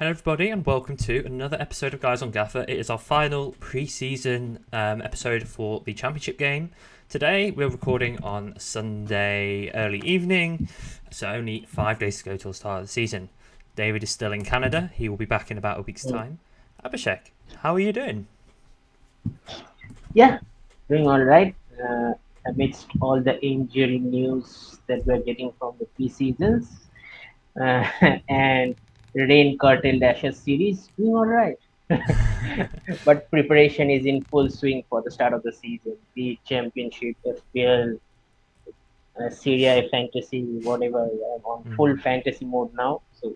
everybody, and welcome to another episode of Guys on Gaffer. It is our final pre-season episode for the Championship game. Today, we're recording on Sunday early evening, so only 5 days to go till the start of the season. David is still in Canada. He will be back in about a week's time. Abhishek, how are you doing? Yeah, doing all right. Amidst all the injury news that we're getting from the pre-seasons and rain curtailed Ashes series, doing all right. But preparation is in full swing for the start of the season. The championship, FPL, Serie A fantasy, whatever. I'm on full fantasy mode now. So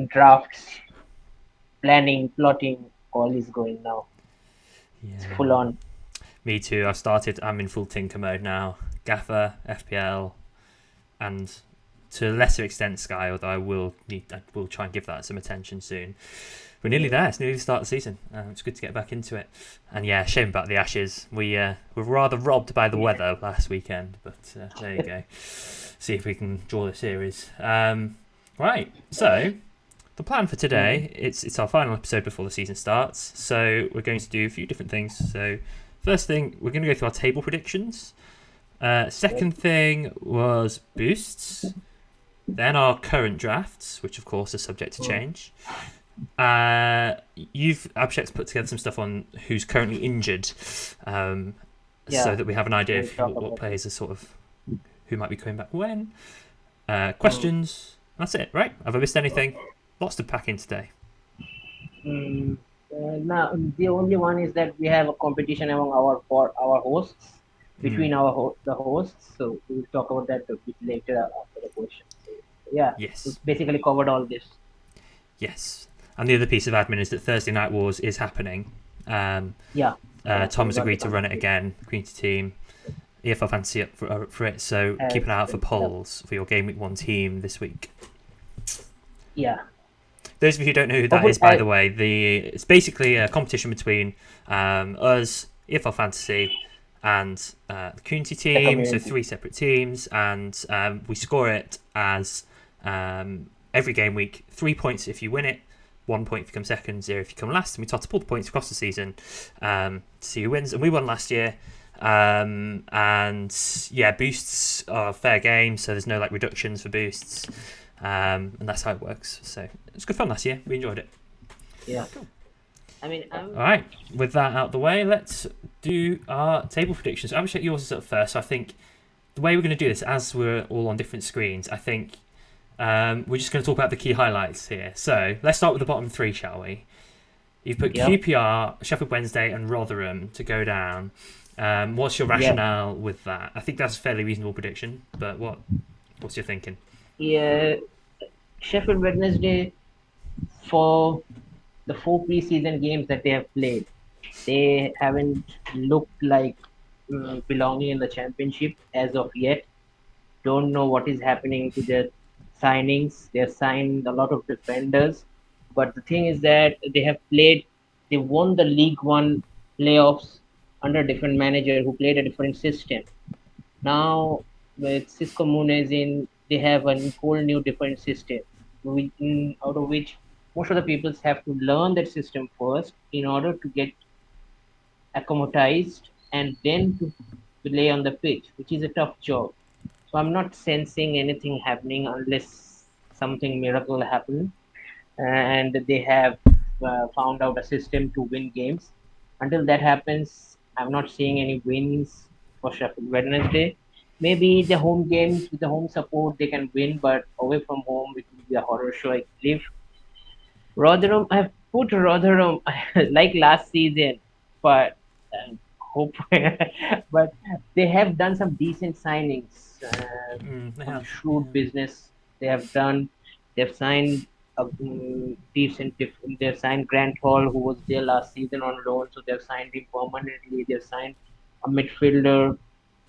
drafts, planning, plotting, all is going now. It's full Yeah, on. me too. I'm in full tinker mode now. Gaffer, FPL, and to a lesser extent Sky, although I will try and give that some attention soon. We're nearly there. It's nearly the start of the season. It's good to get back into it. And yeah, shame about the Ashes. We were rather robbed by the weather last weekend, but there you go. See if we can draw the series. Right, so the plan for today, it's our final episode before the season starts, so we're going to do a few different things. So first thing, we're going to go through our table predictions. Second thing was boosts. Then our current drafts, which of course are subject to change. Abhishek's put together some stuff on who's currently injured, so that we have an idea of what players are sort of who might be coming back when. Questions. That's it, right? Have I missed anything? Lots to pack in today. Now the only one is that we have a competition among our hosts between the hosts. So we'll talk about that a bit later after the question. So, yeah, Yes. we basically covered all this. Yes. And the other piece of admin is that Thursday Night Wars is happening. Tom has agreed to run it again, Community Team. EFL Fantasy up for it, so keep an eye out for polls for your Game Week 1 team this week. Yeah. Those of you who don't know who that is, by the way, it's basically a competition between us, EFL Fantasy, and the Community Team, so 3 separate teams, and we score it as every game week, 3 points if you win it, 1 point if you come second, 0 if you come last, and we tot up all the points across the season to see who wins. And we won last year, and yeah, boosts are fair game, so there's no like reductions for boosts, and that's how it works. So it was good fun last year. We enjoyed it. Yeah. I mean, all right. With that out the way, let's do our table predictions. I'm going to check yours up first. So I think the way we're going to do this, as we're all on different screens, I think we're just going to talk about the key highlights here. So let's start with the bottom 3, shall we? You've put QPR, Sheffield Wednesday, and Rotherham to go down. What's your rationale with that? I think that's a fairly reasonable prediction, but what's your thinking? Yeah, Sheffield Wednesday, for the 4 pre-season games that they have played, they haven't looked like belonging in the championship as of yet. Don't know what is happening to their signings. They have signed a lot of defenders, but the thing is that they won the League One playoffs under a different manager who played a different system. Now with Cisco Muniz in, they have a whole new different system, out of which most of the people have to learn that system first in order to get acclimatized and then to play on the pitch, which is a tough job. So I'm not sensing anything happening unless something miracle happen, and they have found out a system to win games. Until that happens, I'm not seeing any wins for Sheffield Wednesday. Maybe the home games with the home support they can win, but away from home it will be a horror show, I believe. Rotherham, I've put Rotherham like last season, but hope, but they have done some decent signings. Some shrewd business they have done. They've signed a They've signed Grant Hall, who was there last season on loan, so they've signed him permanently. They've signed a midfielder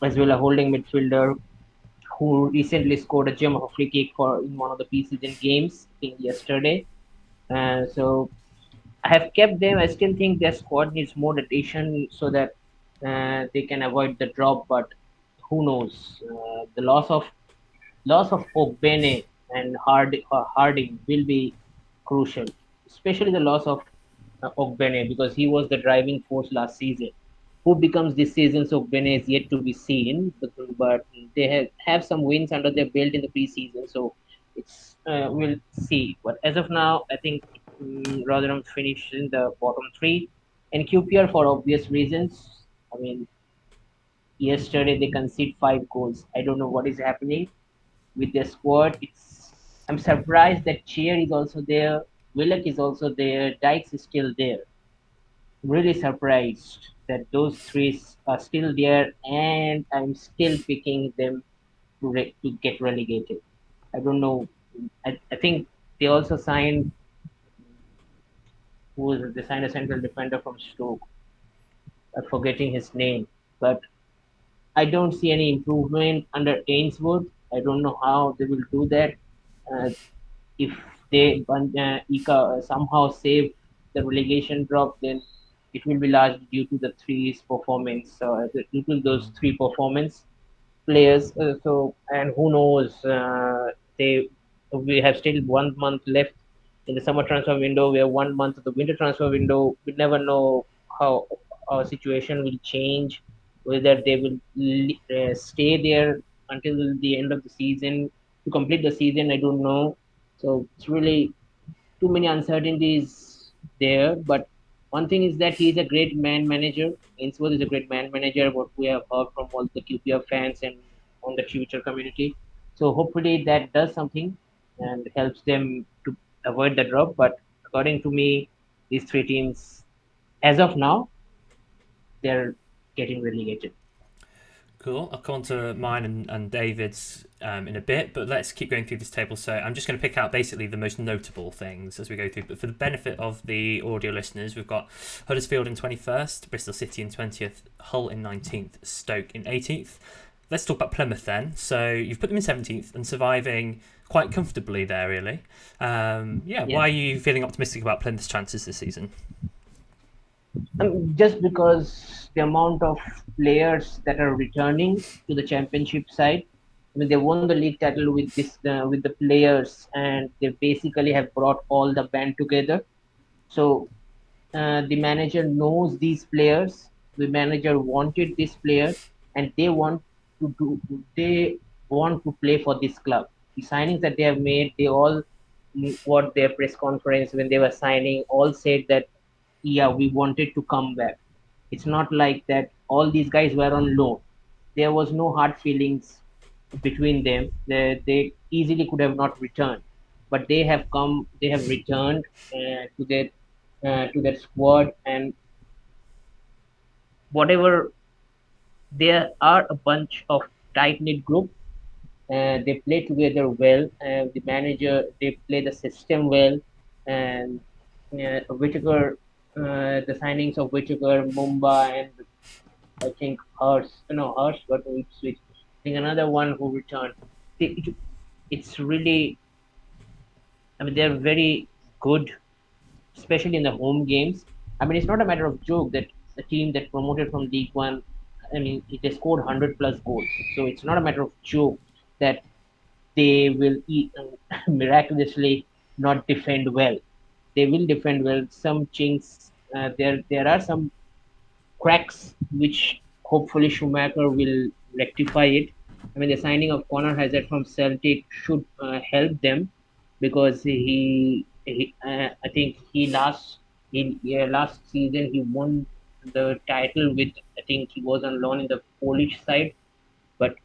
as well, a holding midfielder who recently scored a gem of a free kick for in one of the preseason games, I think yesterday. So I have kept them. I still think their squad needs more addition so that they can avoid the drop. But who knows? The loss of Ogbene and Harding will be crucial, especially the loss of Ogbene, because he was the driving force last season. Who becomes this season's Ogbene is yet to be seen, but they have some wins under their belt in the preseason, so it's we'll see. But as of now, I think Rotherham finished in the bottom three, and QPR for obvious reasons. I mean, yesterday they conceded 5 goals. I don't know what is happening with their squad. I'm surprised that Cheer is also there, Willock is also there, Dykes is still there. Really surprised that those three are still there, and I'm still picking them to get relegated. I don't know. I think they also signed they signed a central defender from Stoke. I'm forgetting his name, but I don't see any improvement under Ainsworth. I don't know how they will do that. Uh, if they Ika somehow save the relegation drop, then it will be largely due to the three's performance, due to those three performance players. And who knows? They We have still 1 month left in the summer transfer window. We have 1 month of the winter transfer window. We never know how our situation will change. Whether they will stay there until the end of the season to complete the season, I don't know. So it's really too many uncertainties there. But one thing is that he's a great man manager. Ainsworth is a great man manager, what we have heard from all the QPR fans and on the Twitter community. So hopefully that does something and helps them to avoid the drop. But according to me, these three teams, as of now, they're getting relegated. Cool. I'll come on to mine and David's in a bit, but let's keep going through this table. So I'm just going to pick out basically the most notable things as we go through. But for the benefit of the audio listeners, we've got Huddersfield in 21st, Bristol City in 20th, Hull in 19th, Stoke in 18th. Let's talk about Plymouth then. So you've put them in 17th and surviving quite comfortably there, really. Yeah. Why are you feeling optimistic about Plymouth's chances this season? Just because the amount of players that are returning to the championship side. I mean, they won the league title with the players, and they basically have brought all the band together. So the manager knows these players. The manager wanted these players, and to do. They want to play for this club. The signings that they have made, they all what their press conference when they were signing all said that yeah, we wanted to come back. It's not like that all these guys were on loan. There was no hard feelings between them. They easily could have not returned, but they have come. They have returned to their squad, and whatever there are a bunch of tight knit group. They play together well. The manager they play the system well, and Whitaker, the signings of Whitaker, Mumba, and I think Hirsch got to Ipswich. I think another one who returned. It's really, I mean, they're very good, especially in the home games. I mean, it's not a matter of joke that the team that promoted from League One, I mean, they scored 100 plus goals. So it's not a matter of joke that they will miraculously not defend well. They will defend well. Some chinks, there are some cracks which hopefully Schumacher will rectify it. I mean, the signing of Connor Hazard from Celtic should help them because I think last season he won the title with I think he was on loan in the Polish side, but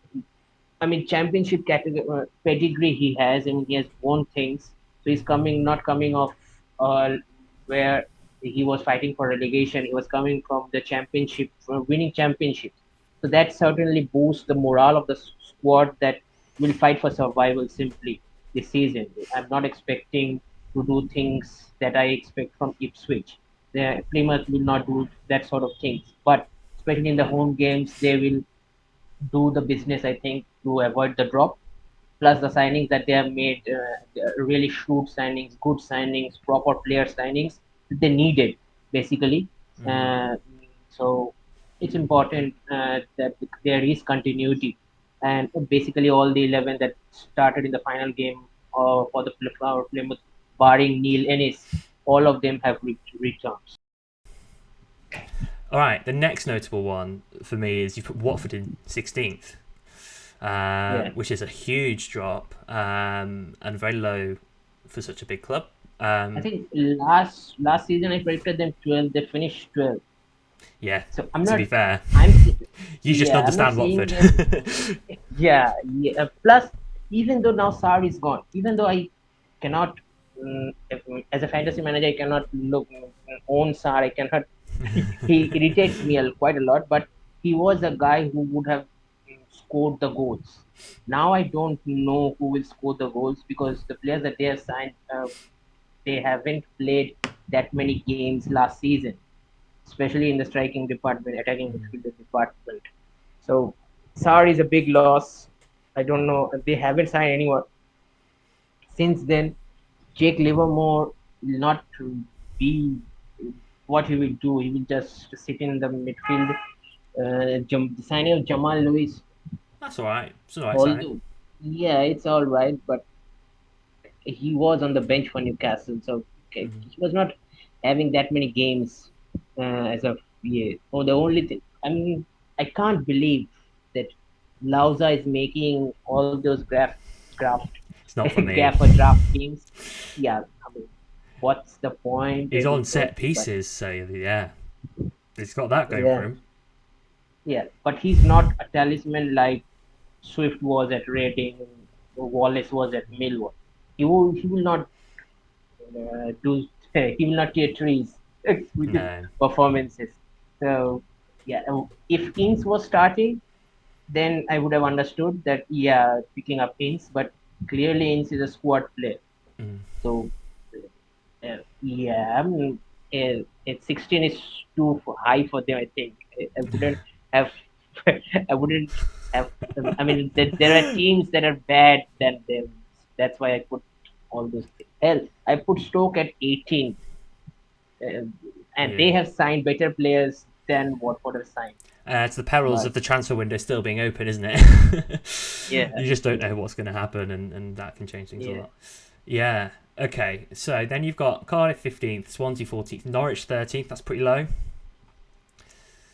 I mean, championship category pedigree he has. I mean, he has won things. So he's not coming off where he was fighting for relegation. He was coming from the championship, winning championships. So that certainly boosts the morale of the squad that will fight for survival simply this season. I'm not expecting to do things that I expect from Ipswich. Plymouth will not do that sort of things. But especially in the home games, they will do the business, I think, to avoid the drop. Plus the signings that they have made, really shrewd signings, good signings, proper player signings that they needed, basically. Uh, so it's important that there is continuity. And basically all the 11 that started in the final game for the Plymouth barring Neil Ennis, all of them have returned. All right, the next notable one for me is you put Watford in 16th, Yeah, which is a huge drop and very low for such a big club. I think last season I predicted them 12. They finished 12. Yeah, So I'm to not. be fair, I'm you just I'm not understand saying Watford. them. Yeah, yeah. Plus, even though now Sar is gone, even though I cannot, as a fantasy manager, I cannot own Sar. I cannot. He irritates me quite a lot. But he was a guy who would have scored the goals. Now I don't know who will score the goals because the players that they have signed, they haven't played that many games last season, especially in the striking department, attacking midfield department. So Sar is a big loss. I don't know. They haven't signed anyone since then. Jake Livermore will not be what he will do. He will just sit in the midfield. The signing of Jamal Lewis, That's all right. It's all right signing. although yeah, it's all right, but he was on the bench for Newcastle, so okay, he was not having that many games as of yeah. Oh, the only thing I can't believe that Lauza is making all those graft It's not for me. Gaffer draft games. Yeah, I mean, what's the point? He's on But set pieces, so yeah, he's got that going for yeah, him. yeah, but he's not a talisman like Swift was at Reading, Wallace was at Millwall. He will not do he will not tear trees with his No. performances. So yeah, if Ings was starting, then I would have understood that yeah, picking up Ings, but clearly Ings is a squad player. So yeah, at 16 is too high for them. I think I wouldn't have. I wouldn't have. I mean, there are teams that are bad than them. That's why I put all those things. Hell, I put Stoke at 18, uh, and they Yeah. have signed better players than Watford have signed. It's the perils of But the transfer window still being open, isn't it? yeah, You just don't know what's going to happen, and that can change things a yeah, lot. Yeah. Okay. So then you've got Cardiff 15th, Swansea 14th, Norwich 13th. That's pretty low.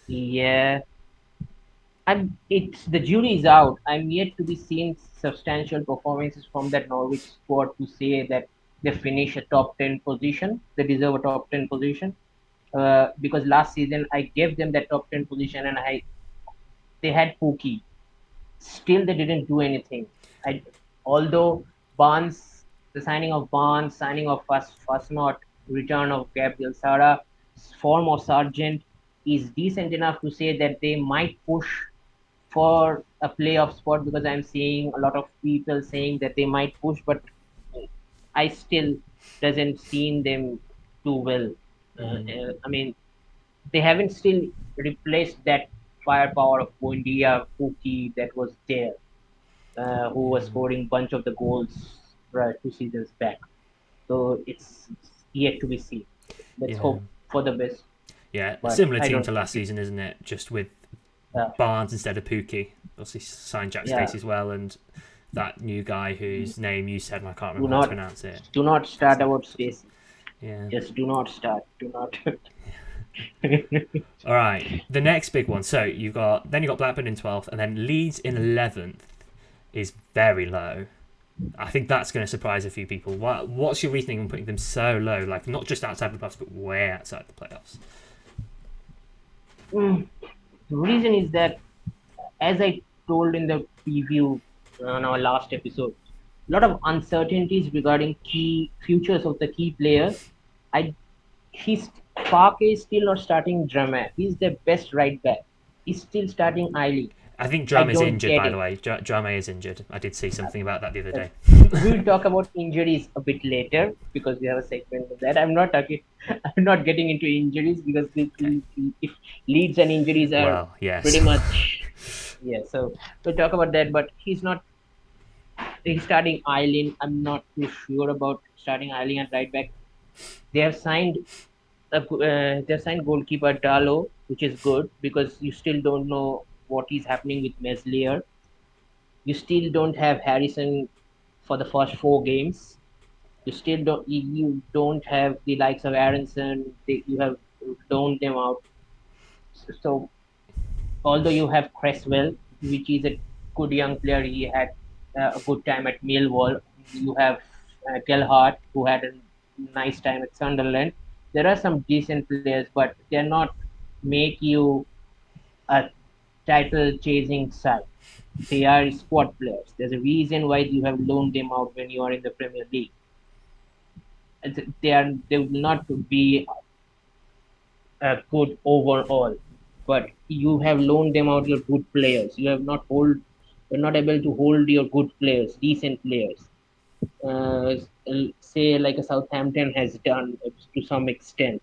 yeah. It's the jury is out. I'm yet to be seen substantial performances from that Norwich squad to say that they finish a top 10 position. They deserve a top 10 position. Because last season I gave them that top 10 position and they had Pookie. Still, they didn't do anything. I, although Barnes, the signing of Barnes, signing of Fusnot, return of Gabriel Sara, form of Sargent is decent enough to say that they might push for a playoff spot because I'm seeing a lot of people saying that they might push, but I still doesn't seen them do well. I mean, they haven't still replaced that firepower of Buendia, Pookie that was there, who was scoring bunch of the goals 2 seasons back. So it's yet to be seen. Let's Yeah. hope for the best, Yeah. A but similar I team don't to think last it. season, isn't it? Just with Uh, Barnes instead of Pookie. Obviously signed Jack yeah, Stacey as well, and that new guy whose name you said and I can't do remember how to not pronounce it. do not start about Stacy. Yeah. Just do not start. Do not. All right. The next big one. So you got Blackburn in 12th, and then Leeds in 11th is very low. I think that's going to surprise a few people. What's your reasoning on putting them so low? Like not just outside the playoffs, but way outside the playoffs. The reason is that, as I told in the preview on our last episode, a lot of uncertainties regarding key futures of the key players. I he's Parke is still not starting Drama. He's the best right back. He's still starting Eiley. I think I Drama is don't injured, get by the it. way. Drama is injured. I did see something about that the other Uh, day. we'll talk about injuries a bit later because we have a segment of that. I'm not talking. I'm not getting into injuries because Okay. if leads and injuries are Well, yes. pretty much yeah. So we'll talk about that. But he's not. He's starting Eileen. I'm not too sure about starting Eileen at right back. They have signed they signed goalkeeper Dalo, which is good because you still don't know what is happening with Meslier. You still don't have Harrison for the first 4 games. You don't have the likes of Aronson. You have loaned them out. So although you have Cresswell, which is a good young player, he had a good time at Millwall. You have Gelhardt, who had a nice time at Sunderland. There are some decent players, but they're not make you a title chasing side. They are squad players. There's a reason why you have loaned them out when you are in the Premier League. They will not be good overall, but you have loaned them out your good players. You're not able to hold your good players, decent players. Say like a Southampton has done to some extent,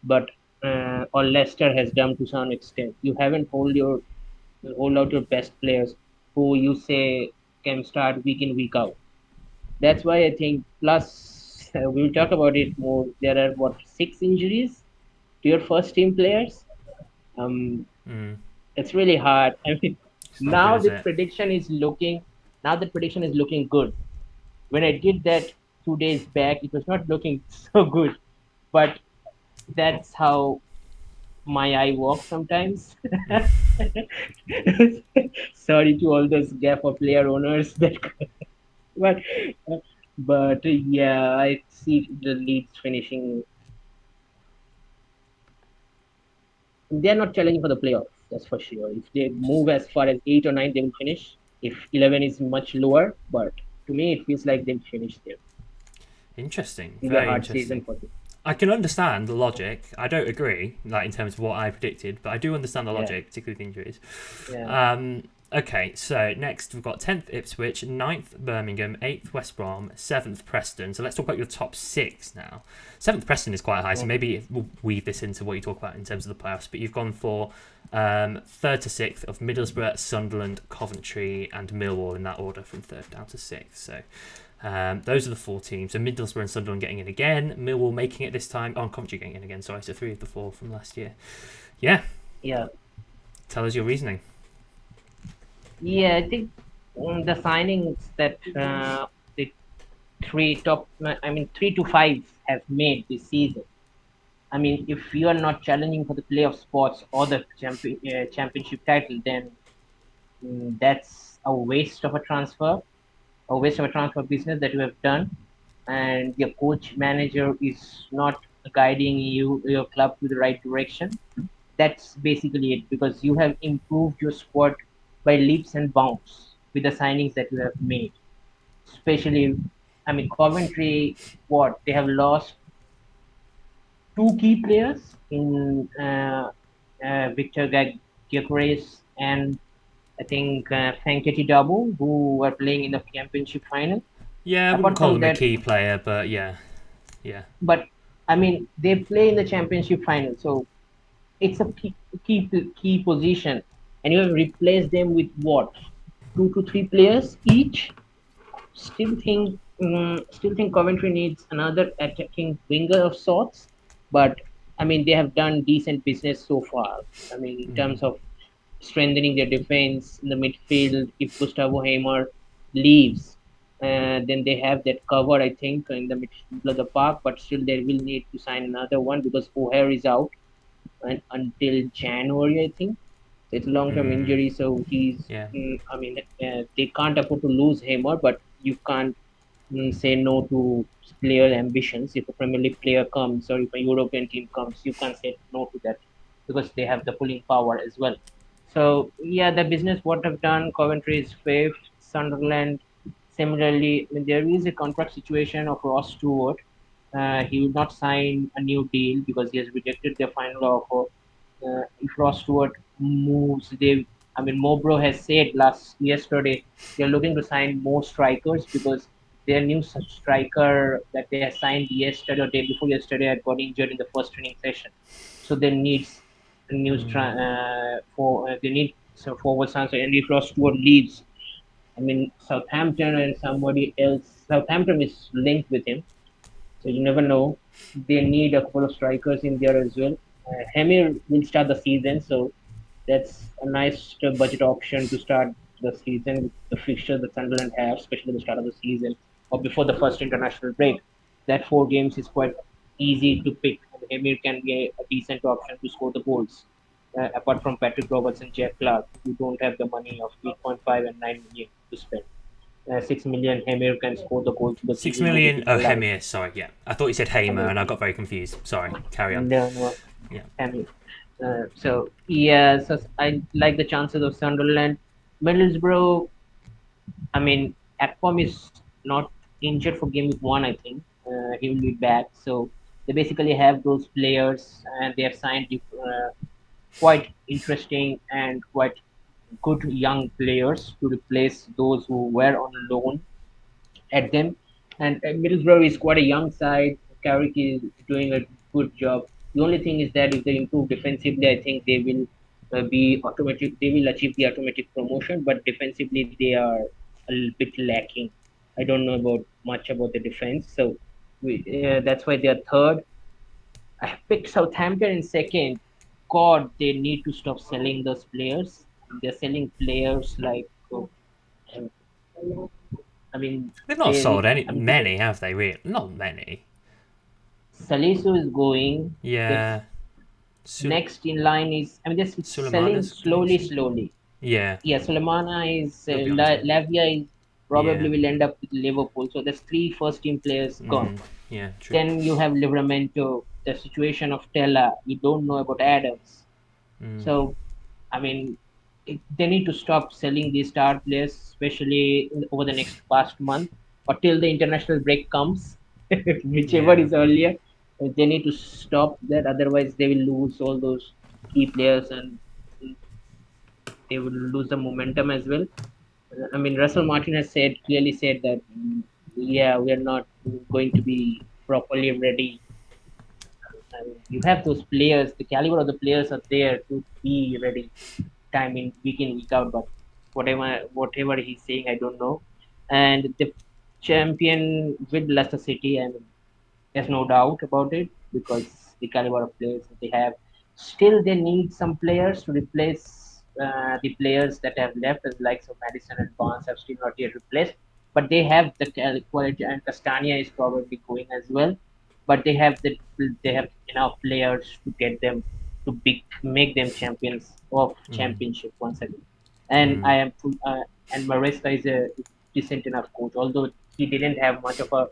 but or Leicester has done to some extent. You haven't hold out your best players who you say can start week in week out. That's why I think. Plus, we'll talk about it more. There are what 6 injuries to your first team players. Um, it's really hard. I mean, It's not good, now is the it? prediction is looking now the prediction is looking good. When I did that 2 days back, it was not looking so good. But that's how my eye works sometimes. Sorry to all those Gaffr player owners that but but yeah, I see the Leeds finishing. They're not challenging for the playoffs, that's for sure. If they move as far as 8 or 9, they will finish. If 11 is much lower, but to me, it feels like they'll finish there. Interesting. It'll be a Very hard season interesting. for them. I can understand the logic. I don't agree, like in terms of what I predicted, but I do understand the Yeah, logic, particularly with injuries. yeah. Okay, so next we've got 10th Ipswich, 9th Birmingham, 8th West Brom, 7th Preston. So let's talk about your top six now. 7th Preston is quite high, so Mm. maybe we'll weave this into what you talk about in terms of the playoffs. But you've gone for 3rd to 6th of Middlesbrough, Sunderland, Coventry, and Millwall in that order from 3rd down to 6th. So those are the four teams. So Middlesbrough and Sunderland getting in again, Millwall making it this time. Oh, and Coventry getting in again. Sorry, so 3 of the 4 from last year. Yeah, Yeah, tell us your reasoning. yeah. I think the signings that the I mean, 3 to 5 have made this season. I mean, if you are not challenging for the playoff spots or the championship title, then that's a waste of a transfer business that you have done, and your coach manager is not guiding your club to the right direction. That's basically it, because you have improved your squad by leaps and bounds with the signings that you have made. Especially, I mean, Coventry, what they have lost two key players in Victor Gyökeres and I think Fenketi Dabu, who were playing in the championship final. Yeah, I wouldn't Apart call from them a that, key player, but yeah, yeah. but I mean, they play in the championship final, so it's a key position, and you have replaced them with what 2 to 3 players each. Still think Coventry needs another attacking winger of sorts, but I mean they have done decent business so far. I mean in terms of strengthening their defense in the midfield. If Gustavo Hamer leaves, then they have that cover, I think, in the midfield of the park. But still, they will need to sign another one because O'Hare is out until January, I think. It's a long-term injury, so he's. Yeah. I mean, they can't afford to lose Hamer, but you can't say no to player ambitions. If a Premier League player comes or if a European team comes, you can't say no to that because they have the pulling power as well. So yeah, the business what I've done, Coventry is fifth, Sunderland similarly. I mean, there is a contract situation of Ross Stewart. He will not sign a new deal because he has rejected their final offer. If Ross Stewart moves, I mean, Mobro has said yesterday they're looking to sign more strikers because their new striker that they signed yesterday or day before yesterday had got injured in the first training session. So they need a new they need some forward answer. And if Ross Stewart leaves, I mean, Southampton and somebody else, Southampton is linked with him, so you never know. They need a couple of strikers in there as well. Hemir will start the season, so that's a nice budget option to start the season with the fixture that Sunderland have, especially at the start of the season. or before the first international break. That 4 games is quite easy to pick, and Emir can be a decent option to score the goals. Apart from Patrick Roberts and Jack Clark, who don't have the money of 8.5 and 9 million to spend. 6 million, Emir can score the goals because he 6 will do the million. Oh, Dingle Live. Hemir. Sorry, yeah. I thought you said Hamer, Emir, and I got very confused. Sorry. Carry on. no, no, Yeah. Emir. So yeah, so I like the chances of Sunderland. Middlesbrough, I mean, Akpom is not injured for game week 1, I think. He will be back. So they basically have those players, and they have signed quite interesting and quite good young players to replace those who were on loan at them. And Middlesbrough is quite a young side. Carrick is doing a good job. The only thing is that if they improve defensively, I think they will be automatic. They will achieve the automatic promotion. But defensively, they are a little bit lacking. I don't know about much about the defense, so that's why they are third. I picked Southampton in second. God, they need to stop selling those players. They're selling players like, um, I mean, They've not they. sold any I mean, many, have they? Really? Not many. Salisu is going. The Yeah. next in line is, I mean, they're selling Suleimana's going slowly, soon. slowly. Yeah. Yeah, Sulemana is, He'll be on as well. Lavia is Yeah. probably will end up with Liverpool. So there's three first team players gone. Yeah. True. Then you have Livramento, the situation of Tella. You don't know about Adams. So, I mean, they need to stop selling these star players, especially over the next past month or till the international break comes, whichever Yeah. is earlier. They need to stop that. Otherwise, they will lose all those key players and they will lose the momentum as well. I mean, Russell Martin has said clearly said that, yeah, we are not going to be properly ready. I mean, you have those players, the caliber of the players are there to be ready time in week out, but whatever he's saying, I don't know. And the champion with Leicester City, and there's no doubt about it because the caliber of players that they have. Still, they need some players to replace the players that have left, as likes of Madison and Barnes have still not yet replaced. But they have the quality, and Castagna is probably going as well. But they have enough players to get them to make them champions of championship once again. And I am and Maresca is a decent enough coach, although he didn't have much of a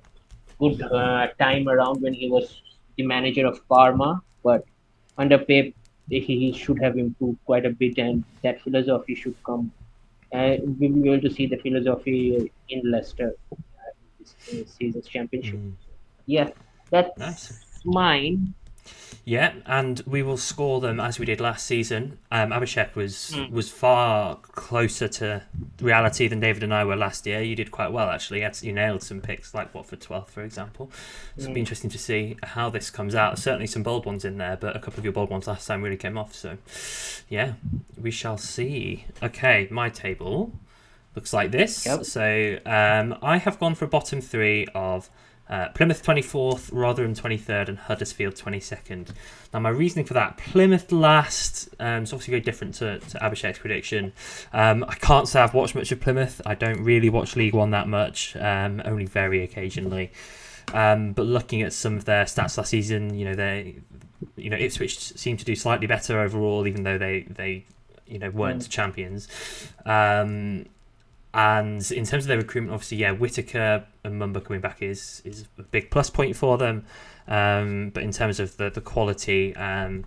good time around when he was the manager of Parma, but under Pep, he should have improved quite a bit, and that philosophy should come. We will be able to see the philosophy in Leicester this season's championship. Yeah, Nice. that's mine. Yeah, and we will score them as we did last season. Abhishek Mm. was far closer to reality than David and I were last year. You did quite well actually. You nailed some picks like Watford 12th, for example. So it'll be interesting to see how this comes out. Certainly some bold ones in there, but a couple of your bold ones last time really came off. So yeah, we shall see. Okay, my table looks like this. Yep. So I have gone for bottom three of Plymouth 24th, Rotherham 23rd, and Huddersfield 22nd. Now, my reasoning for that, Plymouth last, it's obviously very different to Abhishek's prediction. I can't say I've watched much of Plymouth. I don't really watch League One that much, only very occasionally. But looking at some of their stats last season, Ipswich seemed to do slightly better overall, even though they weren't champions. And in terms of their recruitment, obviously, yeah, Whittaker and Mumba coming back is a big plus point for them. But in terms of the quality, I'm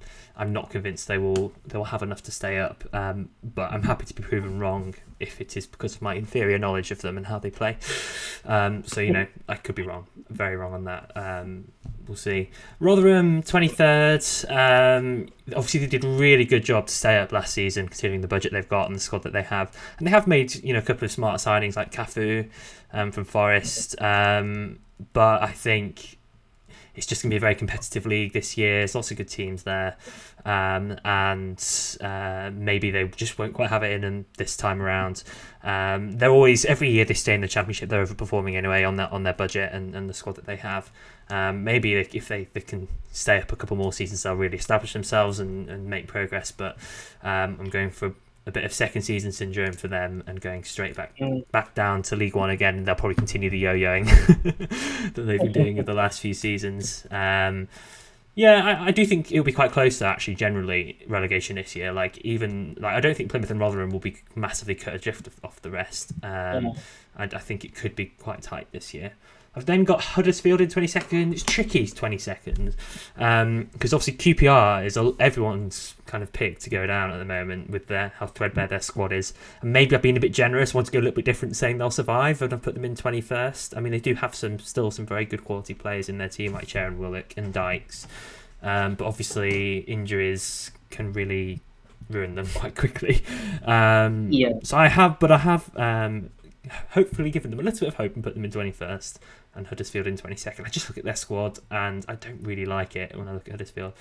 not convinced they will have enough to stay up. But I'm happy to be proven wrong if it is because of my inferior knowledge of them and how they play. So I could be wrong, very wrong on that. We'll see. Rotherham 23rd. Obviously, they did a really good job to stay up last season, considering the budget they've got and the squad that they have. And they have made a couple of smart signings like Cafu from Forest. But I think it's just going to be a very competitive league this year. There's lots of good teams there. And maybe they just won't quite have it in them this time around. They're always, every year they stay in the Championship, they're overperforming anyway on their budget and the squad that they have. Maybe if they can stay up a couple more seasons, they'll really establish themselves and make progress. But I'm going for a bit of second season syndrome for them and going straight Mm. back down to League One again. And they'll probably continue the yo-yoing that they've been doing with the last few seasons. Yeah, I do think it'll be quite close to actually generally relegation this year. I don't think Plymouth and Rotherham will be massively cut adrift off the rest. I think it could be quite tight this year. I've then got Huddersfield in 22nd. It's tricky 22nd because obviously QPR is everyone's kind of pick to go down at the moment with how threadbare their squad is. And maybe I've been a bit generous, want to go a little bit different, saying they'll survive, and I've put them in 21st. I mean, they do have still some very good quality players in their team, like Sharon Willock and Dykes. But obviously injuries can really ruin them quite quickly. So I have hopefully given them a little bit of hope and put them in 21st and Huddersfield in 22nd. I just look at their squad and I don't really like it when I look at Huddersfield.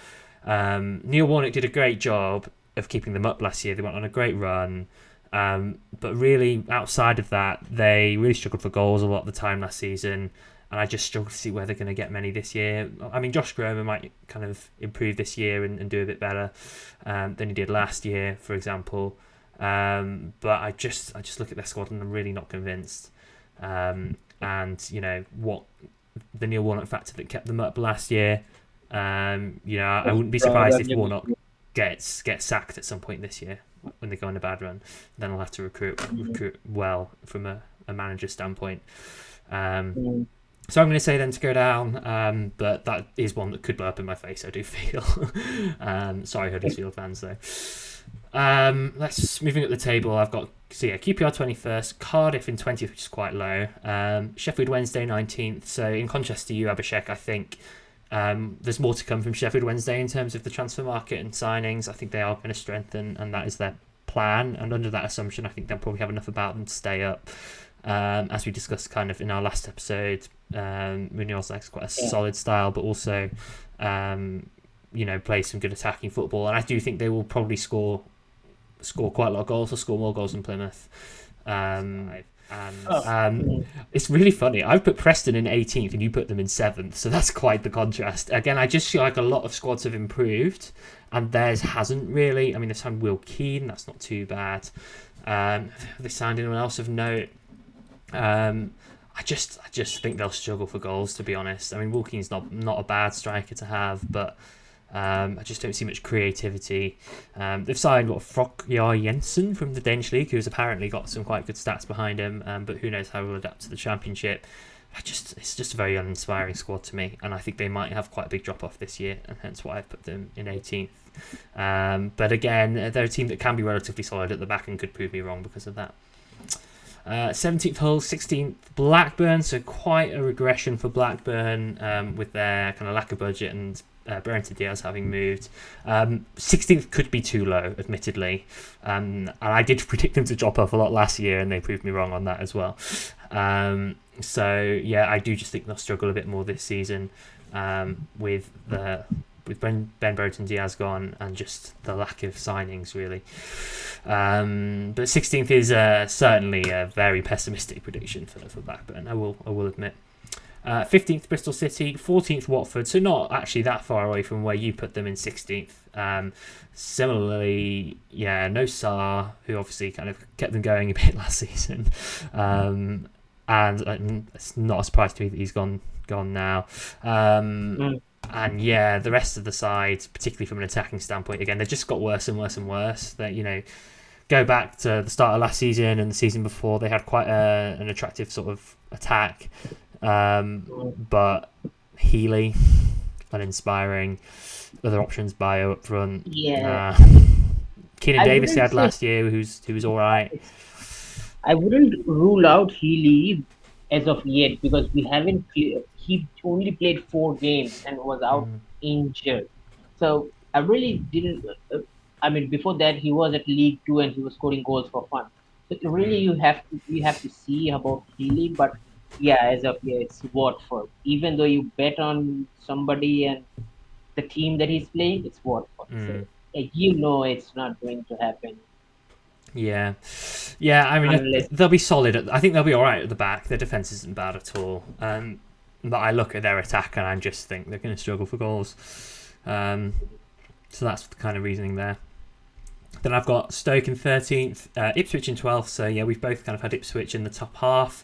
Neil Warnock did a great job of keeping them up last year. They went on a great run. But really, outside of that, they really struggled for goals a lot of the time last season. And I just struggle to see where they're going to get many this year. I mean, Josh Gromer might kind of improve this year and do a bit better than he did last year, for example. But I just look at their squad and I'm really not convinced. And what the Neil Warnock factor that kept them up last year. I wouldn't be surprised if Warnock gets sacked at some point this year when they go on a bad run. Then I'll have to recruit well from a manager standpoint. So I'm going to say them to go down, but that is one that could blow up in my face, I do feel. Sorry, Huddersfield fans, though. Let's moving up the table. I've got QPR 21st, Cardiff in 20th, which is quite low. Sheffield Wednesday 19th. So in contrast to you, Abhishek, I think there's more to come from Sheffield Wednesday in terms of the transfer market and signings. I think they are going to strengthen, and that is their plan. And under that assumption, I think they'll probably have enough about them to stay up. As we discussed kind of in our last episode, Munoz likes quite a solid style, but also play some good attacking football, and I do think they will probably score quite a lot of goals, or score more goals than Plymouth. It's really funny. I've put Preston in 18th and you put them in 7th, so that's quite the contrast. Again, I just feel like a lot of squads have improved and theirs hasn't really. I mean, they've signed Will Keane, that's not too bad. Have they signed anyone else of note? I just think they'll struggle for goals, to be honest. I mean, Will Keane's not a bad striker to have, but I just don't see much creativity. They've signed Frokjar Jensen from the Danish league, who's apparently got some quite good stats behind him, but who knows how he'll adapt to the championship. It's just a very uninspiring squad to me, and I think they might have quite a big drop off this year, and hence why I've put them in 18th. But again, they're a team that can be relatively solid at the back and could prove me wrong because of that. 17th Hull, 16th Blackburn, so quite a regression for Blackburn with their kind of lack of budget and Brenton Diaz having moved. 16th could be too low, admittedly, and I did predict them to drop off a lot last year, and they proved me wrong on that as well. So yeah, I do just think they'll struggle a bit more this season with Ben Brenton Diaz gone and just the lack of signings, really. But 16th is certainly a very pessimistic prediction for Blackburn, I will admit. 15th Bristol City, 14th Watford, so not actually that far away from where you put them in 16th. Similarly, no Sarr, who obviously kind of kept them going a bit last season, and it's not a surprise to me that he's gone now. And the rest of the side, particularly from an attacking standpoint, again, they've just got worse and worse and worse. They, go back to the start of last season and the season before, they had quite an attractive sort of attack. But Healy, uninspiring. Other options, Bio up front. Keenan Davis they had last year, who was all right. I wouldn't rule out Healy as of yet because we haven't. He only played 4 games and was out injured. So I really didn't. Before that he was at League 2 and he was scoring goals for fun. So really, you have to see about Healy, but. As of yet, it's Watford. Even though you bet on somebody and the team that he's playing, it's Watford. So, it's not going to happen. I mean, they'll be solid. I think they'll be all right at the back. Their defense isn't bad at all. But I look at their attack and I just think they're going to struggle for goals. So that's the kind of reasoning there. Then I've got Stoke in 13th, Ipswich in 12th. So yeah, we've both kind of had Ipswich in the top half.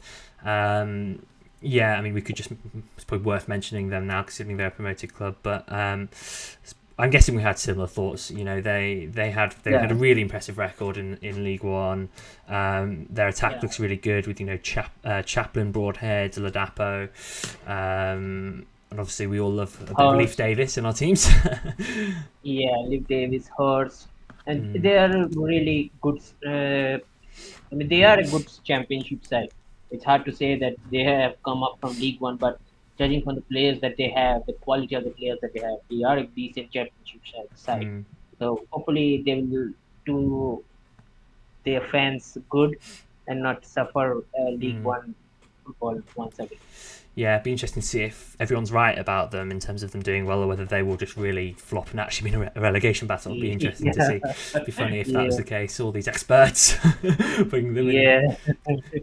Yeah, I mean, we could just, it's probably worth mentioning them now considering they're a promoted club. But I'm guessing we had similar thoughts. You know, they had a really impressive record in League One. Their attack looks really good with Chaplin, Broadhead, Ladapo, and obviously we all love a bit of Leif Davis in our teams. Leif Davis, Hurst, and they are really good. I mean, they are a good championship side. It's hard to say that they have come up from League One, but judging from the players that they have, the quality of the players that they have, they are a decent championship side. So hopefully they will do their fans good and not suffer League One football once again. Yeah, it'd be interesting to see if everyone's right about them in terms of them doing well, or whether they will just really flop and actually be in a relegation battle. It'd be interesting to see. It'd be funny if that was the case. All these experts bringing them in.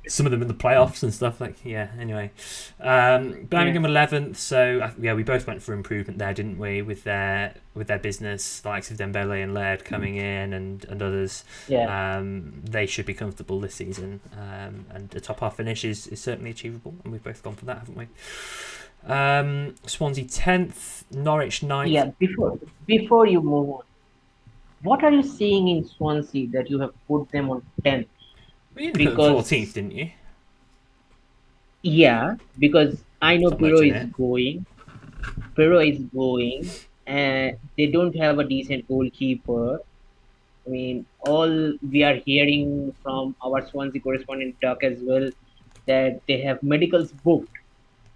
Some of them in the playoffs and stuff. Anyway. Birmingham 11th. So we both went for improvement there, didn't we? With their business, the likes of Dembele and Laird coming in and others. They should be comfortable this season. And the top half finish is certainly achievable, and we've both gone for that, haven't we? Swansea 10th, Norwich 9th. Yeah, before you move on, what are you seeing in Swansea that you have put them on 10th? You put them 14th, didn't you? Yeah, because I know Pirro is going. And they don't have a decent goalkeeper. I mean, all we are hearing from our Swansea correspondent Duck as well, that they have medicals booked.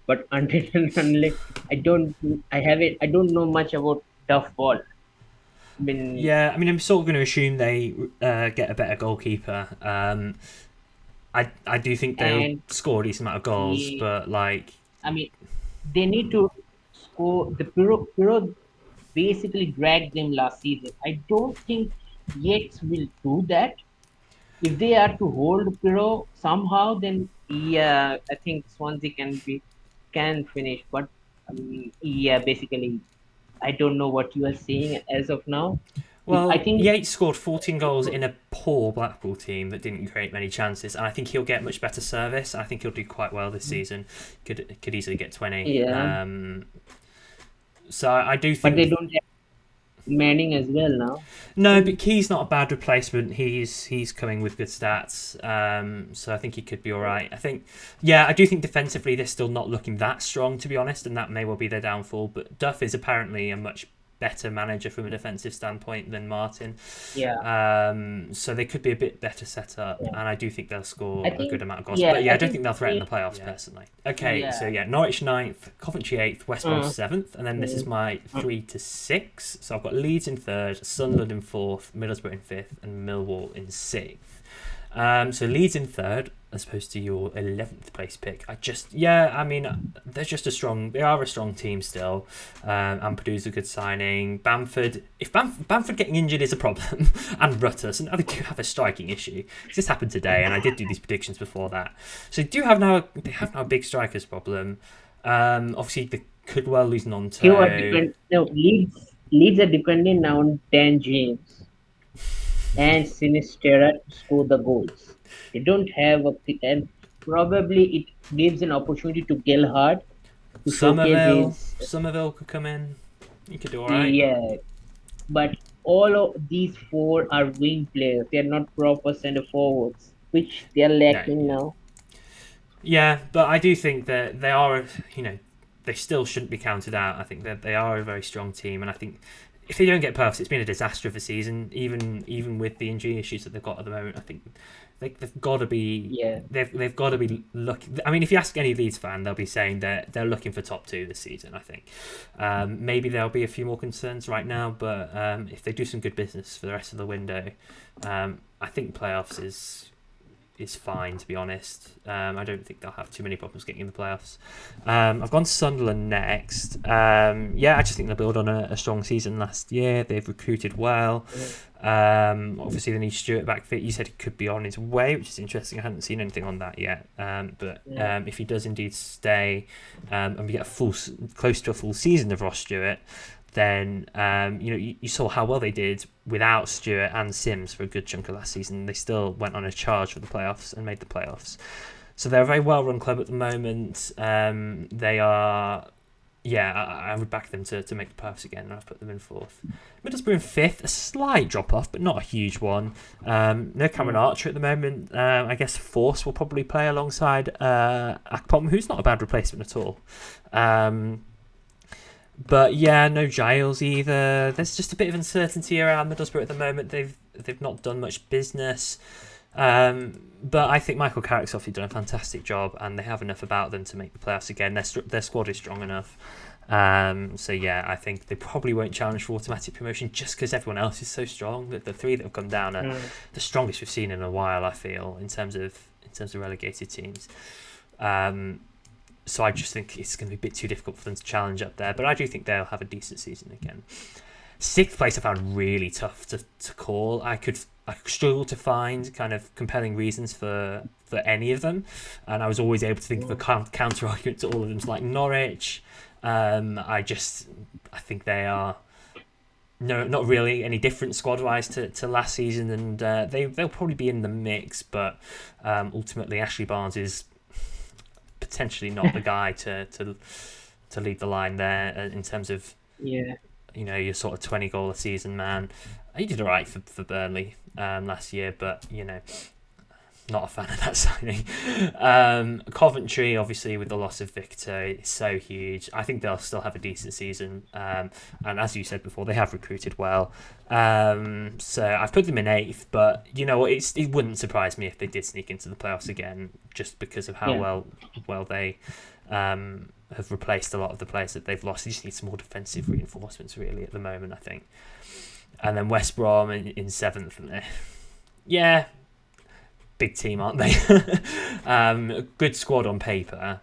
But until and unless I don't know much about Duff Ball. I'm sort of going to assume they get a better goalkeeper. I do think they'll score a decent amount of goals, but they need to score. The Pirro basically dragged them last season. I don't think Yates will do that. If they are to hold Pirro somehow, then I think Swansea can finish. But basically, I don't know what you are saying as of now. Well, I think Yates scored 14 goals in a poor Blackpool team that didn't create many chances, and I think he'll get much better service. I think he'll do quite well this season. Could easily get 20. Yeah. So I do think. But they don't have Manning as well now. No, but Key's not a bad replacement. He's coming with good stats. So I think he could be all right. I do think defensively they're still not looking that strong, to be honest, and that may well be their downfall. But Duff is apparently a much better manager from a defensive standpoint than Martin. So they could be a bit better set up, and I do think they'll score a good amount of goals. But I don't think they'll threaten the playoffs personally. Okay, so Norwich 9th, Coventry 8th, West Brom 7th, and then this is my 3 to 6. So I've got Leeds in 3rd, Sunderland in 4th, Middlesbrough in 5th, and Millwall in 6th. So Leeds in 3rd, as opposed to your 11th place pick. They're just they are a strong team still. Ampadu's a good signing. Bamford getting injured is a problem, and Rutter, so now they do have a striking issue. This happened today, and I did do these predictions before that. So they have now a big strikers problem. Obviously they could well lose Nonto. Leeds are dependent now on Dan James and Sinistera to score the goals. They don't have and probably it gives an opportunity to Gelhardt. Somerville could come in. You could do all right. Yeah, but all of these 4 are wing players. They are not proper centre forwards, which they are lacking now. Yeah, but I do think that they are, they still shouldn't be counted out. I think that they are a very strong team, and I think if they don't get perfect, it's been a disaster of a season. Even with the injury issues that they've got at the moment, I think they've got to be. They've got to be looking. I mean, if you ask any Leeds fan, they'll be saying that they're looking for top 2 this season. I think maybe there'll be a few more concerns right now, but if they do some good business for the rest of the window, I think playoffs is fine, to be honest. I don't think they'll have too many problems getting in the playoffs. I've gone to Sunderland next. I just think they'll build on a strong season last year. They've recruited well. Obviously they need Stewart back fit. You said he could be on his way, which is interesting. I haven't seen anything on that yet. But if he does indeed stay, and we get close to a full season of Ross Stewart, then you saw how well they did without Stewart and Sims for a good chunk of last season. They still went on a charge for the playoffs and made the playoffs. So they're a very well-run club at the moment. They are, I would back them to make the playoffs again, and I've put them in 4th. Middlesbrough in 5th, a slight drop-off, but not a huge one. No Cameron Archer at the moment. I guess Force will probably play alongside Akpom, who's not a bad replacement at all. But yeah, no Giles either. There's just a bit of uncertainty around Middlesbrough at the moment. They've not done much business. But I think Michael Carrick's obviously done a fantastic job, and they have enough about them to make the playoffs again. Their squad is strong enough. So yeah, I think they probably won't challenge for automatic promotion just because everyone else is so strong. The 3 that have come down are the strongest we've seen in a while, I feel, in terms of relegated teams. So I just think it's going to be a bit too difficult for them to challenge up there. But I do think they'll have a decent season again. 6th place I found really tough to call. I struggle to find kind of compelling reasons for any of them, and I was always able to think of a counter argument to all of them. It's like Norwich. I think they are not really any different squad wise to last season, and they'll probably be in the mix, but ultimately Ashley Barnes is potentially not the guy to lead the line there in terms of your sort of 20 goal a season man. He did all right for Burnley last year, but not a fan of that signing. Coventry, obviously, with the loss of Victor, it's so huge. I think they'll still have a decent season. And as you said before, they have recruited well. So I've put them in 8th, but you know what? It wouldn't surprise me if they did sneak into the playoffs again, just because of how well they have replaced a lot of the players that they've lost. They just need some more defensive reinforcements, really, at the moment, I think. And then West Brom in 7th. Yeah, big team, aren't they? A good squad on paper.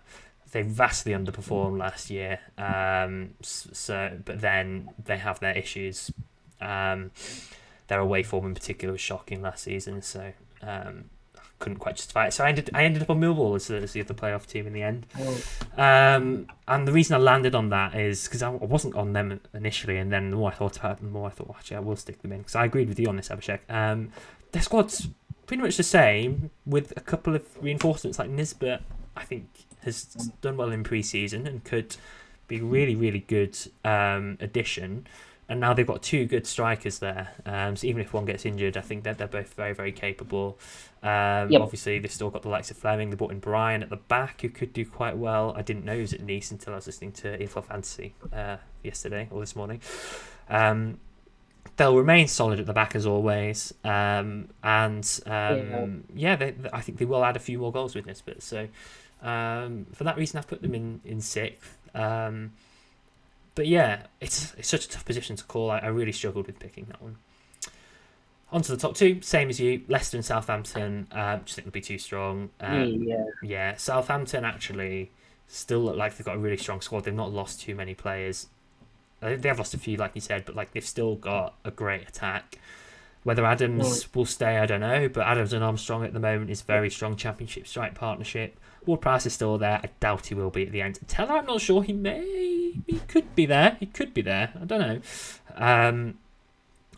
They vastly underperformed last year. But then they have their issues. Their away form in particular was shocking last season, so couldn't quite justify it. So I ended up on Millwall as the other playoff team in the end. And the reason I landed on that is because I wasn't on them initially, and then the more I thought about it, the more I thought, actually, I will stick them in, because I agreed with you on this, Abhishek. Their squad's pretty much the same, with a couple of reinforcements. Like Nisbet, I think, has done well in pre-season and could be really, really good addition. And now they've got 2 good strikers there. So even if one gets injured, I think that they're both very, very capable. Obviously, they've still got the likes of Fleming. They brought in Brian at the back, who could do quite well. I didn't know he was at Nice until I was listening to EFL Fantasy yesterday or this morning. They'll remain solid at the back as always. I think they will add a few more goals with Nisbet. So for that reason, I've put them in 6th. But yeah, it's such a tough position to call. I really struggled with picking that one. On to the top 2, same as you, Leicester and Southampton. Just think they'll be too strong. Southampton actually still look like they've got a really strong squad. They've not lost too many players. They have lost a few, like you said, but they've still got a great attack. Whether Adams will stay, I don't know, but Adams and Armstrong at the moment is very strong Championship strike partnership. Ward-Prowse is still there. I doubt he will be at the end. Teller, I'm not sure. He could be there. I don't know. And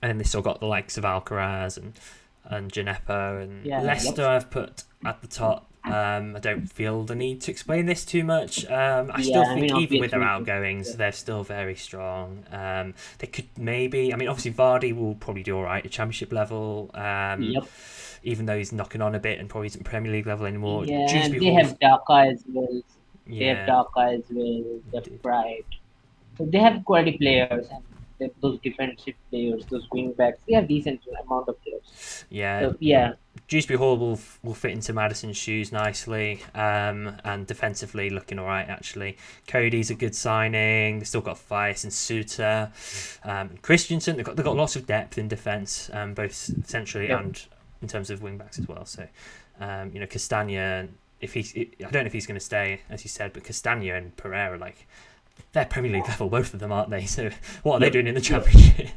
then they still got the likes of Alcaraz and Gineppo and Leicester. I've put at the top. I don't feel the need to explain this too much. I still think even with their outgoings, they're still very strong. They could maybe... obviously Vardy will probably do all right at Championship level. Even though he's knocking on a bit and probably isn't Premier League level anymore. Yeah, they have Daka as well. They have Bright. So they have quality players, and those defensive players, those wing backs, they have decent amount of players. Dewsbury Hall will fit into Madison's shoes nicely, and defensively looking all right, actually. Cody's a good signing. They've still got Fias and Suter. Christensen, they've got lots of depth in defence, both centrally and in terms of wing backs as well. So, Castagna, I don't know if he's going to stay, as you said, but Castagna and Pereira, they're Premier League level, both of them, aren't they? So what are they doing in the Championship?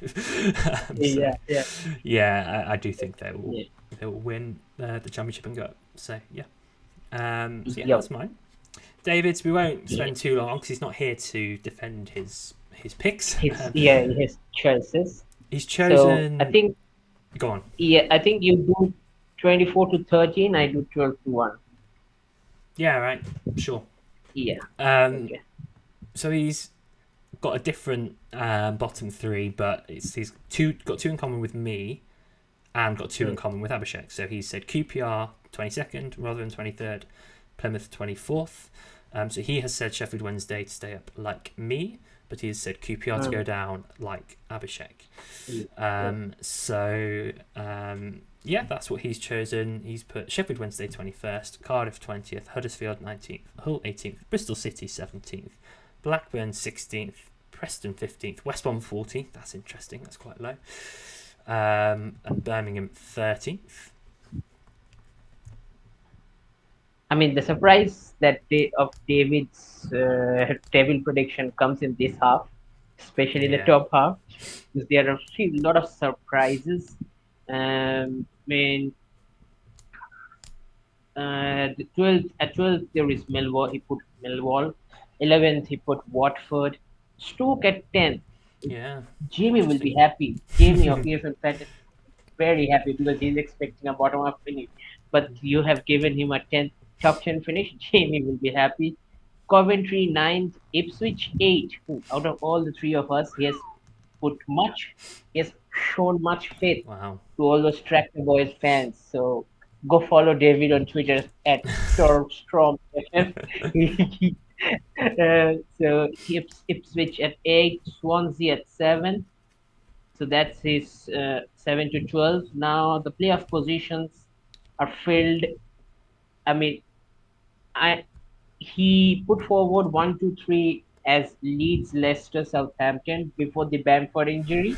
I do think they will win the Championship and go up. So that's mine. David's, we won't spend too long because he's not here to defend his his picks. His choices. He's So I chosen. think Go on. I think you do 24-13. I do 12-1. Yeah, right. Sure. Yeah. Um, Okay. so he's got a different bottom three, but he's got two in common with me, and got two in Mm. common with Abhishek. So he said QPR 22nd, Rotherham 23rd, Plymouth 24th. So he has said Sheffield Wednesday to stay up like me, but he has said QPR to go Mm. down like Abhishek. Yeah. Yeah, that's what he's chosen. He's put Sheffield Wednesday 21st, Cardiff 20th, Huddersfield 19th, Hull 18th, Bristol City 17th, Blackburn 16th, Preston 15th, West Brom 14th. That's interesting. That's quite low. And Birmingham 13th. I mean, the surprise that of David's table prediction comes in this half, especially the Yeah. top half, because there are a lot of surprises. I mean, the 12th at 12th there is Millwall. He put Millwall. 11th he put Watford. Stoke at 10th. Yeah. Jamie will be Interesting. happy. Jamie of EFL Fantasy very happy because he's expecting a bottom up finish. But you have given him a top 10 finish. Jamie will be happy. Coventry 9th, Ipswich 8th. Out of all the three of us, he has shown much faith Wow. to all those Tractor Boys fans. So go follow David on Twitter at Storm. So Ipswich at 8, Swansea at 7. So that's his 7-12. Now the playoff positions are filled. I mean, I he put forward 1, 2, 3 as Leeds, Leicester, Southampton before the Bamford injury.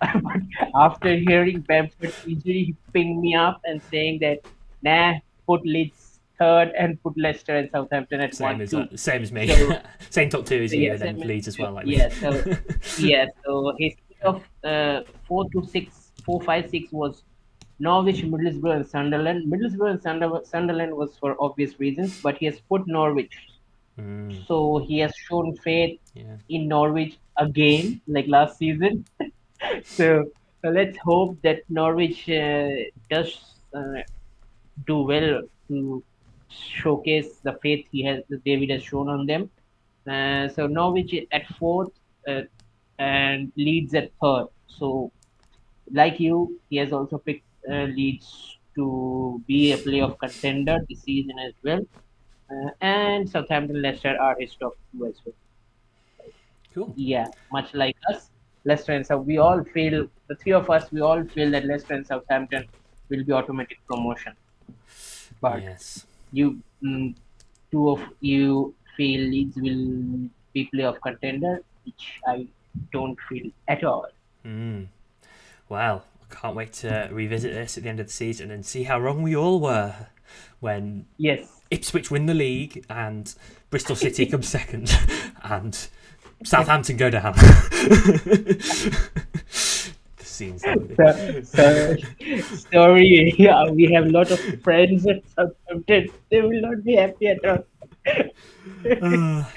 But after hearing Bamford's injury, he pinged me up and saying that nah, put Leeds third and put Leicester and Southampton at Same 1, 2. as me. So Same top two as you, yes, and I then mean, Leeds as well, like me. yeah. So his of 4-6, 4-5-6 was Norwich, Middlesbrough, and Sunderland. Middlesbrough and Sunderland was for obvious reasons, but he has put Norwich. Mm, So he has shown faith yeah. in Norwich again, like last season. So let's hope that Norwich does do well to showcase the faith that David has shown on them. So Norwich at fourth and Leeds at third. So like you, he has also picked Leeds to be a playoff contender this season as well. And Southampton, Leicester are his top two as well. Cool. Yeah, much like us, Leicester and South, we all feel the three of us. We all feel that Leicester and Southampton will be automatic promotion. But Yes. you, two of you feel Leeds will be playoff contender, which I don't feel at all. Mm. Well, I can't wait to revisit this at the end of the season and see how wrong we all were when Yes. Ipswich win the league and Bristol City come second and Southampton go down. The scenes that would be. Sorry, yeah, we have a lot of friends at Southampton. They will not be happy at all.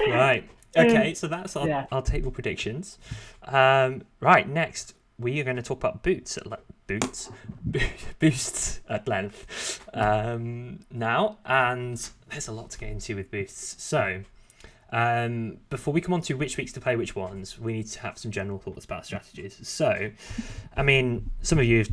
Right. Okay, so that's Yeah. our table predictions. Right, next we are going to talk about boosts at length now, and there's a lot to get into with boosts. So before we come on to which weeks to play which ones, we need to have some general thoughts about strategies. So, I mean, some of you have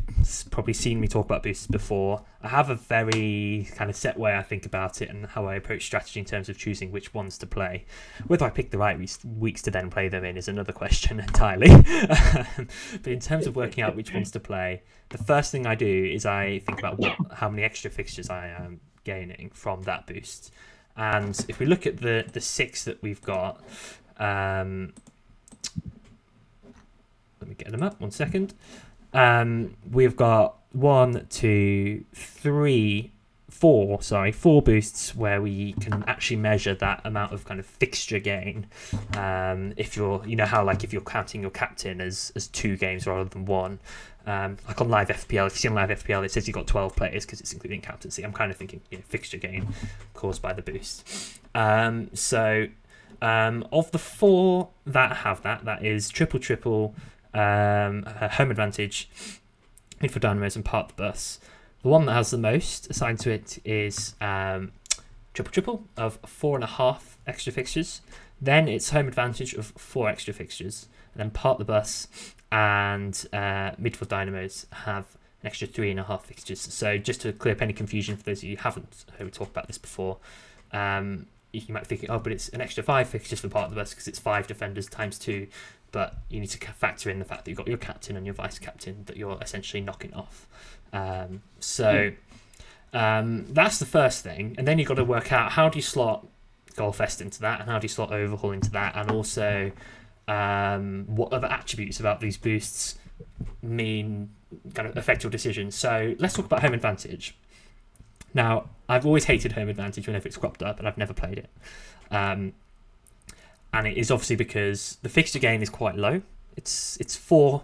probably seen me talk about boosts before. I have a very kind of set way I think about it and how I approach strategy in terms of choosing which ones to play. Whether I pick the right weeks to then play them in is another question entirely. But in terms of working out which ones to play, the first thing I do is I think about how many extra fixtures I am gaining from that boost. And if we look at the 6 that we've got, let me get them up 1 second. We've got 4 boosts where we can actually measure that amount of kind of fixture gain. If you're, if you're counting your captain as 2 games rather than 1. Like on live FPL, if you see on live FPL, it says you've got 12 players because it's including captaincy. I'm kind of thinking fixture gain caused by the boost. So Of the 4 that have that is triple triple, home advantage, midfield dynamos, and park the bus. The one that has the most assigned to it is triple triple of 4.5 extra fixtures. Then it's home advantage of 4 extra fixtures. And then park the bus and midfield dynamos have an extra 3.5 fixtures. So just to clear up any confusion for those of you who haven't heard me talk about this before, you might think, oh, but it's an extra 5 fixtures for part of the bus because it's 5 defenders times 2. But you need to factor in the fact that you've got your captain and your vice captain that you're essentially knocking off. That's the first thing. And then you've got to work out how do you slot Goalfest into that, and how do you slot Overhaul into that, and also what other attributes about these boosts mean kind of affect your decisions. So let's talk about home advantage. Now, I've always hated home advantage whenever it's cropped up, and I've never played it. And it is obviously because the fixture gain is quite low. It's 4,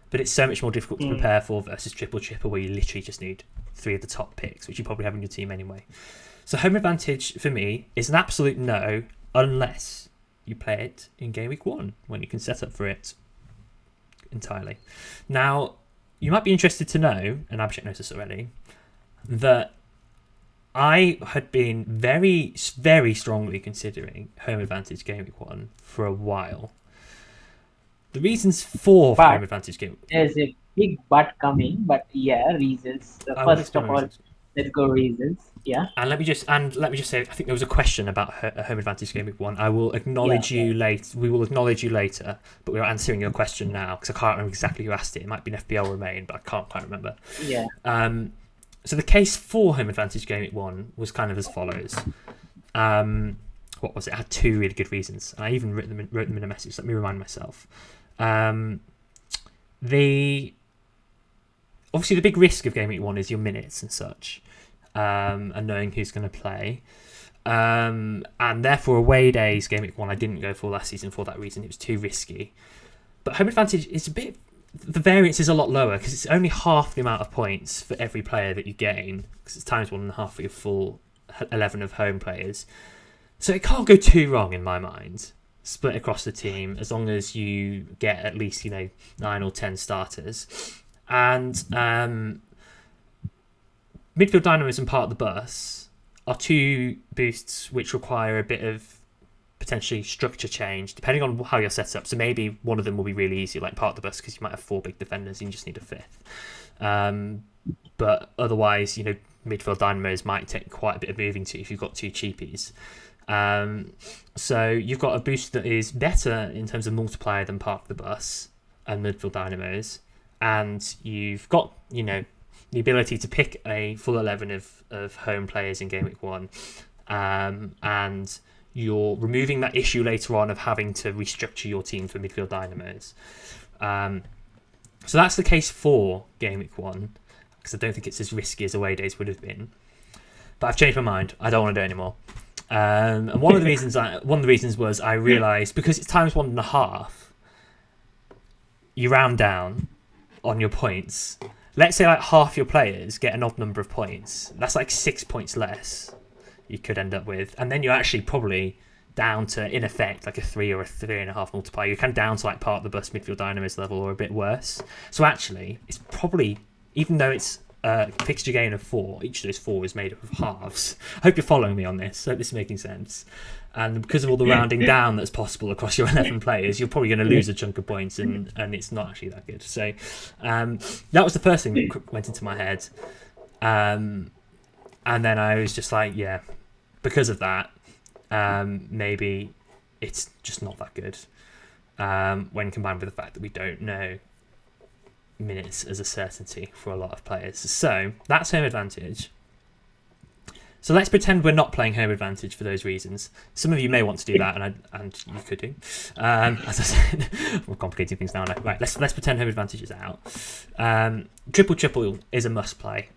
but it's so much more difficult to prepare for versus triple where you literally just need 3 of the top picks, which you probably have in your team anyway. So home advantage for me is an absolute no unless you play it in game week 1 when you can set up for it entirely. Now, you might be interested to know, and Abhishek knows this already, that I had been very, very strongly considering home advantage game week 1 for a while. The reasons for home advantage game. There's a big but coming, but yeah, reasons. First of all, let's go reasons. Yeah. And let me just say, I think there was a question about home advantage game week 1. I will acknowledge you later. We will acknowledge you later, but we're answering your question now because I can't remember exactly who asked it. It might be an FPL Remain, but I can't quite remember. Yeah. So the case for home advantage game week 1 was kind of as follows. What was it? I had 2 really good reasons, and I even wrote them in a message. Let me remind myself. Obviously the big risk of game week 1 is your minutes and such, and knowing who's going to play, and therefore away days game week 1 I didn't go for last season for that reason. It was too risky. But home advantage is the variance is a lot lower because it's only half the amount of points for every player that you gain, because it's times 1.5 for your full 11 of home players. So it can't go too wrong in my mind, split across the team, as long as you get at least 9 or 10 starters. And midfield dynamos and part of the bus are 2 boosts which require a bit of potentially structure change depending on how you're set up. So maybe one of them will be really easy, like part of the bus, because you might have 4 big defenders and you just need a 5th. But otherwise, midfield dynamos might take quite a bit of moving to if you've got 2 cheapies. So you've got a boost that is better in terms of multiplier than part of the bus and midfield dynamos, and you've got the ability to pick a full 11 of home players in game week 1, and you're removing that issue later on of having to restructure your team for midfield dynamos. So that's the case for game week 1, because I don't think it's as risky as away days would have been. But I've changed my mind. I don't want to do it anymore. And one of the reasons was I realised because it's times 1.5, you round down on your points. Let's say like half your players get an odd number of points. That's like 6 points less you could end up with, and then you're actually probably down to, in effect, like a 3 or a 3.5 multiplier. You're kind of down to like part of the bus midfield dynamos level or a bit worse. So actually, it's probably, even though it's fixture gain of 4, each of those 4 is made up of halves. I hope you're following me on this. I hope this is making sense. And because of all the rounding down that's possible across your 11 players, you're probably going to lose a chunk of points, and it's not actually that good. So that was the first thing that went into my head. And then I was just like, yeah, because of that, maybe it's just not that good when combined with the fact that we don't know minutes as a certainty for a lot of players. So that's home advantage. So let's pretend we're not playing home advantage for those reasons. Some of you may want to do that, and you could do. As I said, we're complicating things now. Right, let's pretend home advantage is out. Triple is a must play.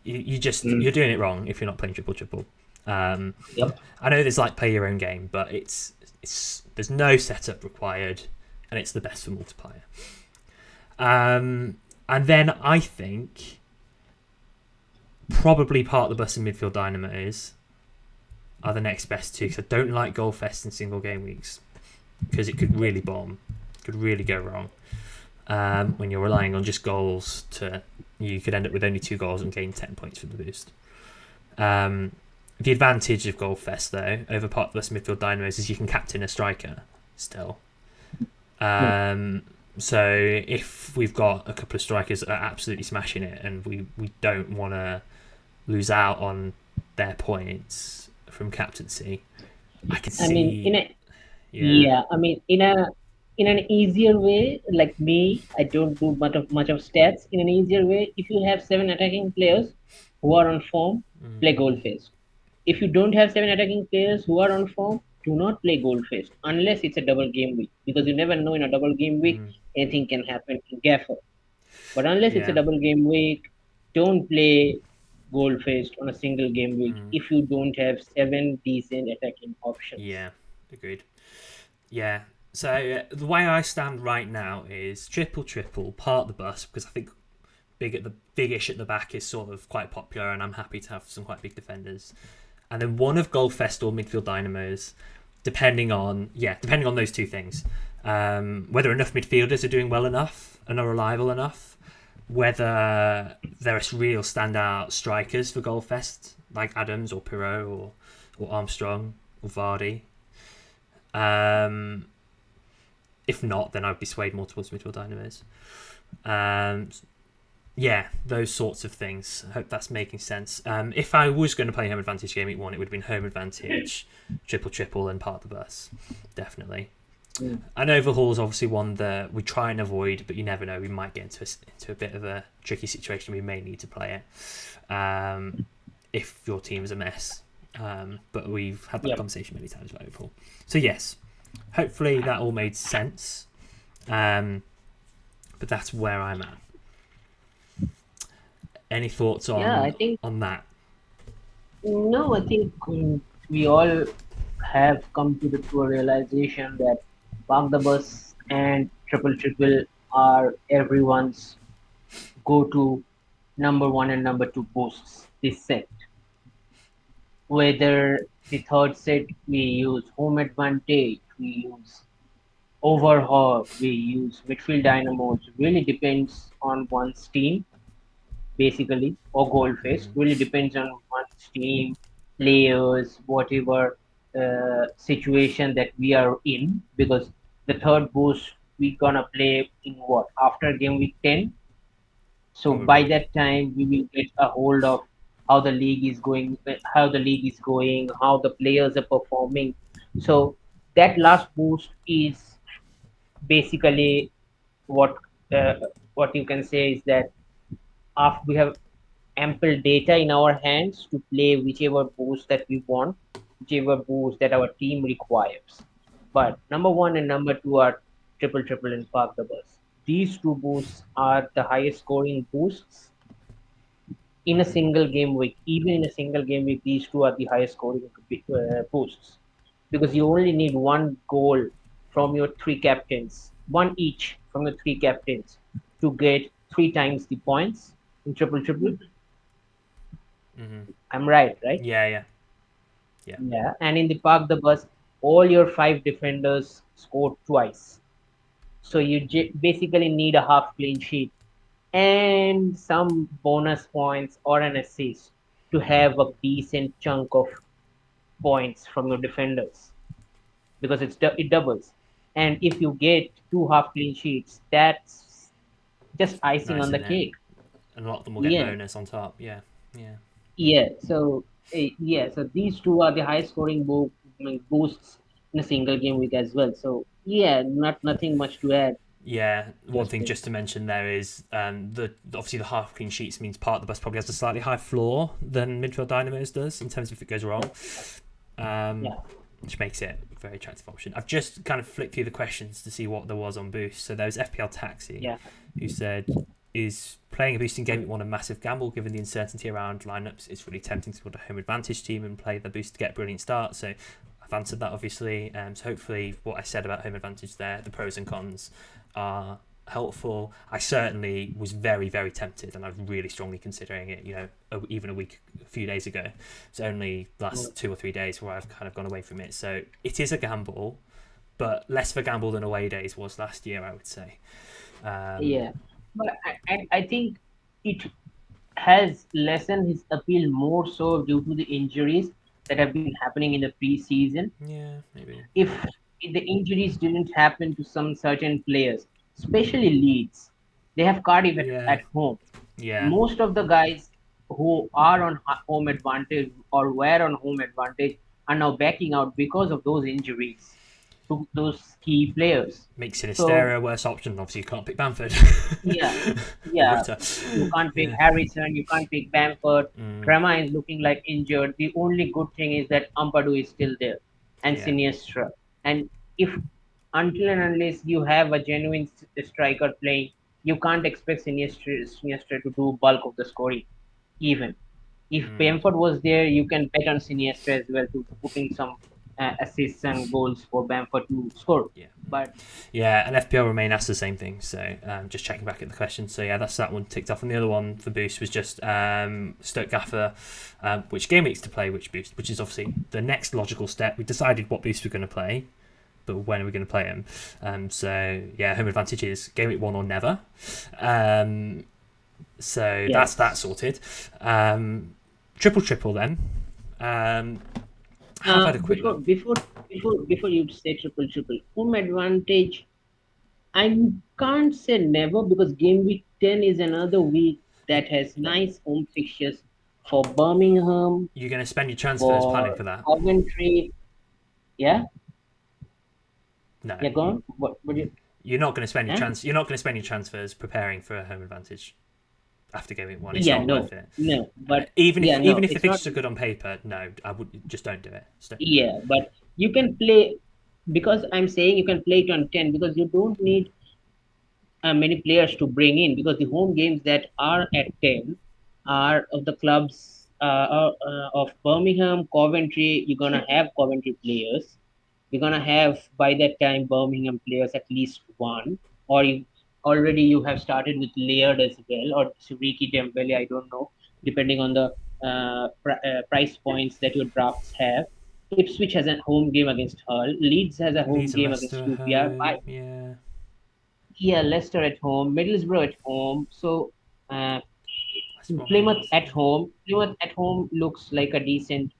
You're doing it wrong if you're not playing triple. Yep. I know there's like play your own game, but it's there's no setup required, and it's the best for multiplier. And then I think probably part of the bus and midfield dynamos, are the next best two, because I don't like Goal Fest in single game weeks, because it could really bomb, could really go wrong. When you're relying on just goals, you could end up with only 2 goals and gain 10 points for the boost. The advantage of Goal Fest, though, over Partibus Midfield Dynamos is you can captain a striker still. So if we've got a couple of strikers that are absolutely smashing it, and we don't want to lose out on their points from captaincy, I can see. I mean, I mean, in an easier way, like me, I don't do much of stats. In an easier way, if you have 7 attacking players who are on form, play Goal Fest. If you don't have 7 attacking players who are on form, do not play Goal Fest unless it's a double game week, because you never know, in a double game week anything can happen in Gaffr. But unless it's a double game week, don't play Goal Fest on a single game week if you don't have 7 decent attacking options. Yeah, agreed. Yeah. So the way I stand right now is triple, part the bus, because I think big-ish at the back is sort of quite popular, and I'm happy to have some quite big defenders. And then one of Goal Fest or Midfield Dynamos, depending on those two things. Whether enough midfielders are doing well enough and are reliable enough, whether there are real standout strikers for Goal Fest, like Adams or Pirot or Armstrong or Vardy. If not, then I'd be swayed more towards Midfield Dynamos. Yeah, those sorts of things. I hope that's making sense. If I was going to play home advantage game week 1, it would have been home advantage, triple, and part the bus, definitely. And overhaul is obviously one that we try and avoid, but you never know. We might get into a bit of a tricky situation. We may need to play it if your team is a mess. But we've had that conversation many times about overhaul. So yes, hopefully that all made sense. But that's where I'm at. Any thoughts on that? No, I think we all have come to the realization that Park the Bus and Triple are everyone's go-to number 1 and number 2 boosts this set. Whether the third set we use home advantage, we use overhaul, we use midfield dynamos, really depends on one's team, basically, or Goal Fest. Really depends on one's team, players, whatever situation that we are in, because the third boost we're gonna play in what, after game week 10. So by that time we will get a hold of how the league is going, how the players are performing. So that last boost is basically what you can say is that after we have ample data in our hands to play whichever boost that we want, whichever boost that our team requires. But number 1 and number 2 are triple and Park the Bus. These 2 boosts are the highest scoring boosts in a single game week. Even in a single game week, these 2 are the highest scoring boosts, because you only need 1 goal from your 3 captains, 1 each from the 3 captains, to get 3 times the points in triple. I'm right? Yeah. And in the Park the Bus, all your 5 defenders scored twice, so you basically need a half clean sheet and some bonus points or an assist to have a decent chunk of points from your defenders, because it doubles. And if you get 2 half clean sheets, that's just icing on the cake. And a lot of them will get bonus on top. Yeah. So these 2 are the highest scoring boosts in a single game week as well. So nothing much to add. Yeah, one thing just to mention there is obviously the half clean sheets means Part the Bus probably has a slightly higher floor than Midfield Dynamos does in terms of if it goes wrong, which makes it a very attractive option. I've just kind of flicked through the questions to see what there was on boost. So there was FPL Taxi, who said, is playing a boost in game week 1 a massive gamble given the uncertainty around lineups? It's really tempting to build a home advantage team and play the boost to get a brilliant start. So I've answered that, obviously. So hopefully what I said about home advantage there, the pros and cons, are helpful. I certainly was very, very tempted, and I was really strongly considering it. Even a few days ago. It's only last 2 or 3 days where I've kind of gone away from it. So it is a gamble, but less of a gamble than away days was last year, I would say. Yeah, but I think it has lessened his appeal more so due to the injuries that have been happening in the preseason. Yeah, maybe. If the injuries didn't happen to some certain players, especially Leeds, they have Cardiff Yeah, at home. yeah, Most of the guys who are on home advantage or were on home advantage are now backing out because of those injuries to those key players. makes Sinisterra So a worse option. Obviously, you can't pick Bamford yeah, or yeah, Rutter. you can't pick Yeah. Harrison, you can't pick Bamford. Mm, Crema is looking like injured. The only good thing is that Ampadu is still there and yeah. Siniestra. And if until and unless you have a genuine striker playing, you can't expect Siniestra to do bulk of the scoring. Even if Mm, Bamford was there, you can bet on Siniestra as well to putting some assists and goals for Bamford to score. yeah. But Yeah, and FPL Remain asked the same thing. So just checking back at the question. So yeah, that's that one ticked off. And the other one for Boost was just Stoke Gaffer, which game weeks to play, which Boost, which is obviously the next logical step. We decided what Boost we're going to play, but when are we going to play them? So yeah, home advantage is game week 1 or never. So that's that yes. sorted. Triple then. Have had a quick Before look. before you say triple home advantage, I can't say never because game week 10 is another week You, that has nice home fixtures for Birmingham, you're going to spend your transfers planning for for that? Coventry. Yeah, No. yeah, go on. What would you? You're not going to spend your Huh? You're not going to spend your transfers preparing for a home advantage after game week 1. It's Yeah, not worth no, it. no, but Even yeah, if no, the it's not. fixtures are good on paper, no, I would just don't do it. Just don't do it. Yeah, but you can play because I'm saying you can play it on 10 because you don't need many players to bring in because the home games that are at 10 are of the clubs of Birmingham, Coventry. You're going to have Coventry players. You're going to have by that time Birmingham players at least one, or you have started with Laird as well, or Ricky Dembele, I don't know, depending on the price points that your drafts have. Ipswich has a home game against Hull. Leeds has a home Leeds and game Leicester against at QPR. home. Yeah. Yeah, Leicester at home, Middlesbrough at home. So uh, West Brom home Plymouth at Leicester. home. Plymouth at home looks like a decent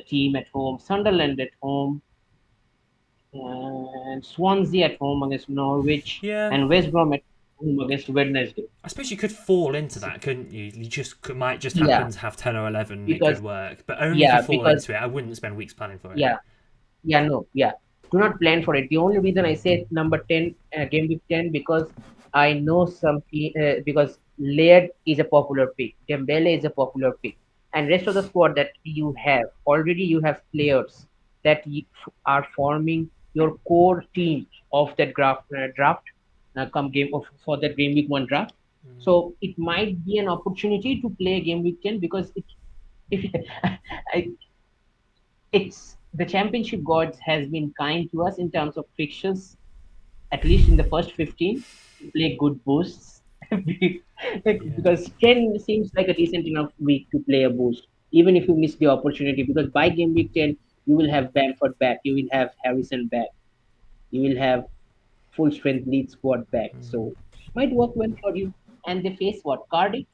team at home. Sunderland at home, and Swansea at home against Norwich, Yeah. and West Brom at home against Wednesday. I suppose you could fall into So, that, couldn't you? You just might just yeah, happen to have 10 or 11. It could because work, but only if you yeah, fall because into it. I wouldn't spend weeks planning for it. yeah, yeah, no, yeah. Do not plan for it. The only reason I say number 10, game week 10, because I know because Laird is a popular pick, Dembele is a popular pick, and rest of the squad that you have already, you have players that are forming your core team of that draft come game of for that game week 1 draft. Mm. So it might be an opportunity to play game week 10 because if I, it's the championship gods has been kind to us in terms of fixtures, at least in the first 15, to play good boosts. Yeah. Because 10 seems like a decent enough week to play a boost, even if you miss the opportunity. Because by game week 10, you will have Bamford back, you will have Harrison back, you will have full strength lead squad back. Mm. So, might work well for you. And they face what? Cardiff?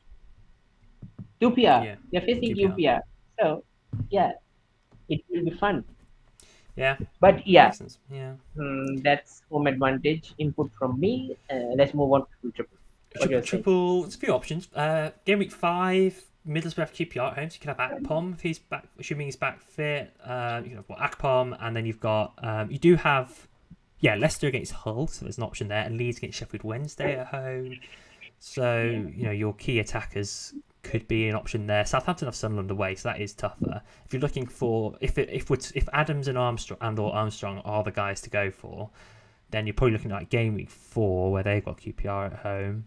QPR. Yeah. They're facing QPR. QPR. So, yeah, it will be fun. Yeah. But That yeah, makes sense. Yeah. That's home advantage input from me. Let's move on to triple. What you're saying? Triple. There's a few options. Game week 5. Middlesbrough QPR at home. So you can have Akpom if he's back, assuming he's back fit. You can have Akpom, and then you've got you do have Leicester against Hull, so there's an option there, and Leeds against Sheffield Wednesday at home. So your key attackers could be an option there. Southampton have Sunderland away, so that is tougher. If you're looking for if Adams and Armstrong are the guys to go for, then you're probably looking at like game week 4 where they've got QPR at home.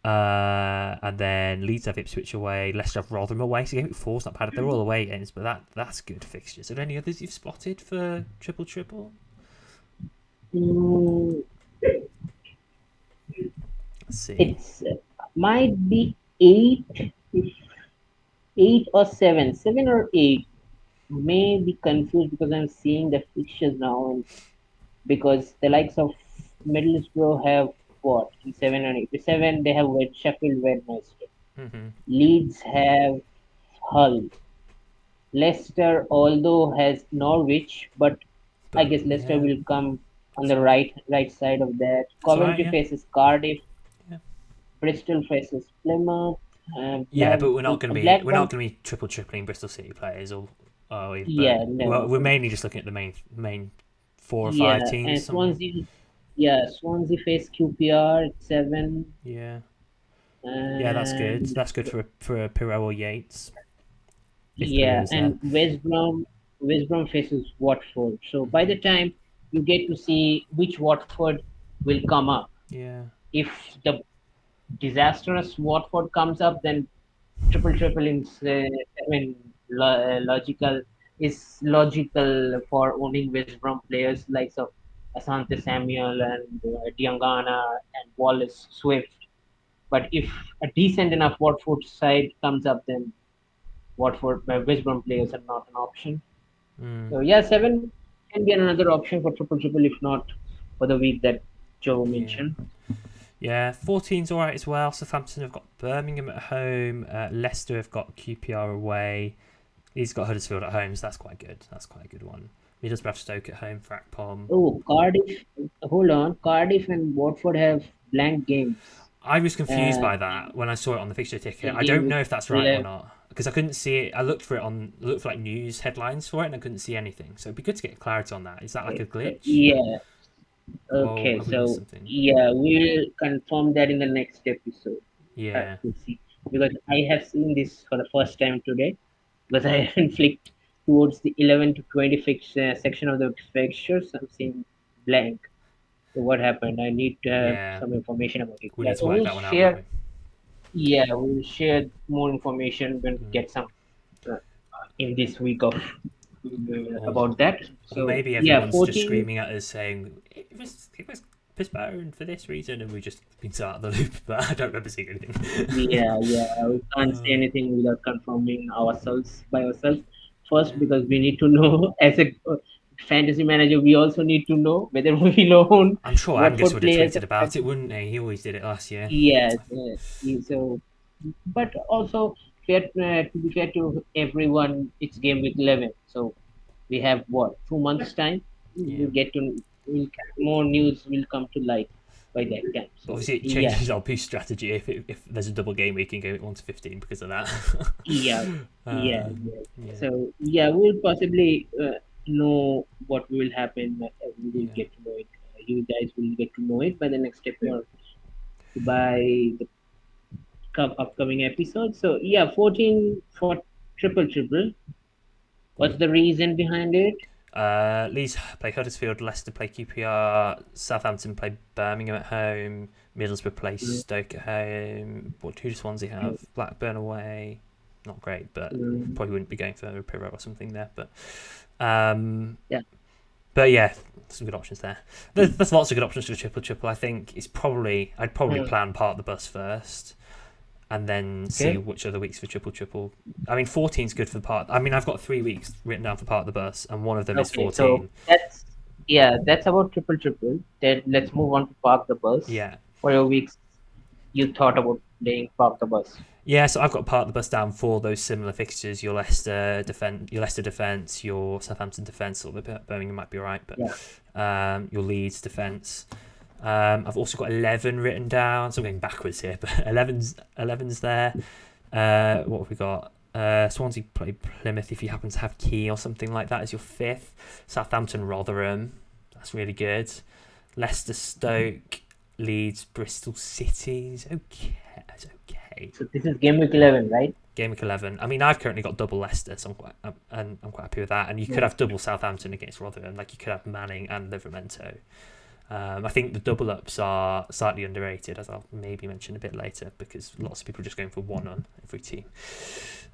And then Leeds have Ipswich away, Leicester have Rotherham away. So game week 4's not bad. They're all away games, but that's good fixtures. Are there any others you've spotted for triple? Mm, Let's see. It's might be eight or seven, 7 or 8. May be confused because I'm seeing the fixtures now, and because the likes of Middlesbrough have what in 7 and 8. The 7 they have Sheffield Wednesday. Hmm. Leeds have Hull. Leicester, although has Norwich, but I But guess Leicester yeah, will come on that's the fine. right side of that. That's all right. Coventry Yeah. faces Cardiff. Yeah. Bristol faces Plymouth. Yeah, but we're not going to be Blackburn. tripling Bristol City players or Yeah, Burton. no. We're mainly just looking at the main 4 or 5 Yeah, teams. and Something. Swansea. Yeah, Swansea face QPR at 7, Yeah. Yeah, that's good. and That's good for a Pirou or Yates if Pirou yeah, is there. and West Brom faces Watford. So by Hmm. the time you get to see which Watford will come up, Yeah. if the disastrous Watford comes up, then triple is logical is logical for owning West Brom players like of Asante Samuel and Diangana and Wallace Swift. But if a decent enough Watford side comes up, then West Brom players are not an option. Mm. So yeah, 7 can be another option for triple if not for the week that Joe Yeah. mentioned. Yeah, 14's all right as well. Southampton have got Birmingham at home. Leicester have got QPR away. He's got Huddersfield at home, so that's quite good. That's quite a good one. Middlesbrough have Stoke at home for Akpom. Oh, Cardiff. Hold on. Cardiff and Watford have blank games. I was confused Uh, by that when I saw it on the fixture ticket. in I game don't week know if that's right or 11. not because I couldn't see it. I looked for it looked for like news headlines for it, and I couldn't see anything. So it'd be good to get clarity on that. Is that like Okay, a so glitch, yeah. or Okay, have we missed so something? yeah, we'll confirm that in the next episode. Yeah, We'll see. Because I have seen this for the first time today. Because I haven't flicked towards the 11 to 20 section of the fixtures. I'm seeing blank. So what happened? I need to have yeah. some information about it. We Yeah, need to so work we'll that one out, won't share. we? Yeah, we'll share more information when we Mm. get some uh, in this week of Or about that. or So maybe yeah, everyone's just 14. screaming at us saying it was postponed for this reason, and we just been so out of the loop. But I don't remember seeing anything. Yeah, yeah, we can't say uh, anything without confirming ourselves by ourselves first yeah. because we need to know as a fantasy manager. We also need to know whether we own I'm sure Angus Watford would have players. tweeted about it, wouldn't he? He always did it last year. Yes, so but also to be fair to everyone, it's game week 11. So we have what 2 months time. Yeah. We'll get to we'll, more news will come to light by that time. So Obviously, it yeah, changes our boost strategy if there's a double game week and go 1 to 15 because of that. yeah, yeah, uh, yeah. yeah, So yeah, we'll possibly know what will happen. We will yeah, get to know it. You guys will get to know it by the next episode, by the upcoming episode. So yeah, 14 for triple. What's the reason behind it? Leeds play Huddersfield, Leicester play QPR, Southampton play Birmingham at home, Middlesbrough play Mm, Stoke at home. Who does Swansea mm, have? Blackburn away. Not great, but mm. probably wouldn't be going for a Pirro or something there. Um, Yeah. but yeah, some good options there. There's lots of good options for triple. I think I'd probably Mm. plan part of the bus first and then see Okay. which other weeks for triple. I mean, 14's good for the part. I mean, I've got 3 weeks written down for part of the bus, and one of them is Okay. So 14. that's about triple. Then let's move on to park the bus. Yeah. For your weeks, you thought about playing park the bus. Yeah, so I've got part of the bus down for those similar fixtures. Your Leicester defence, your Southampton defence, or the Birmingham might be alright, but Yeah. your Leeds defence. I've also got 11 written down, so I'm going backwards here, but 11's there. What have we got? Swansea play Plymouth if you happen to have Key or something like that as your fifth. Southampton Rotherham, that's really good. Leicester Stoke, Leeds Bristol City is okay. It's okay. So this is game week 11, right? Game week 11. I mean, I've currently got double Leicester, so I'm quite happy with that. And you could Yeah. have double Southampton against Rotherham, like you could have Manning and Livermento. I think the double ups are slightly underrated, as I'll maybe mention a bit later, because lots of people are just going for one on every team.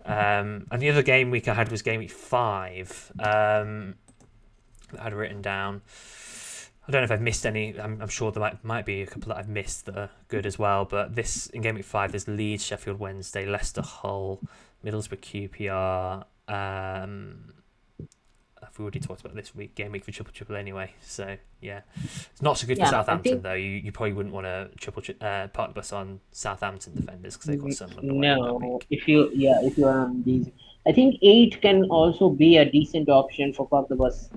And the other game week I had was game week 5 that I had written down. I don't know if I've missed any. I'm sure there might be a couple that I've missed that are good as well. But this in Game Week 5, there's Leeds, Sheffield Wednesday, Leicester, Hull, Middlesbrough, QPR. I've already talked about this Game Week for triple anyway. So yeah, it's not so good for Yeah, I Southampton think though. You probably wouldn't want to park the bus on Southampton defenders because they've got Sunderland away in that no. week. If you are on these, I think 8 can also be a decent option for Park the Bus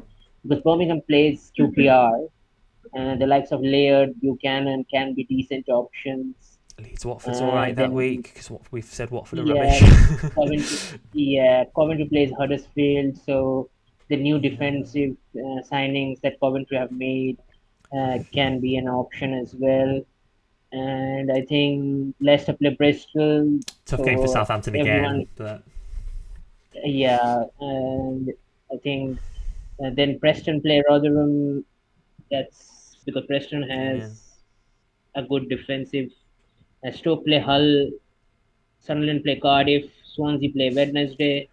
because Birmingham plays QPR, and the likes of Laird, Buchanan can be decent options. Leeds Watford's all right that Then week because what we've said Watford are yeah, rubbish. Coventry, Coventry plays Huddersfield, so the new Yeah. defensive signings that Coventry have made can be an option as well. And I think Leicester play Bristol, Tough game for so Southampton everyone, again, but yeah, and I think then Preston play Rotherham. That's because Preston yeah. has a good defensive. Stoke play Hull, Sunderland play Cardiff, Swansea play Wednesday,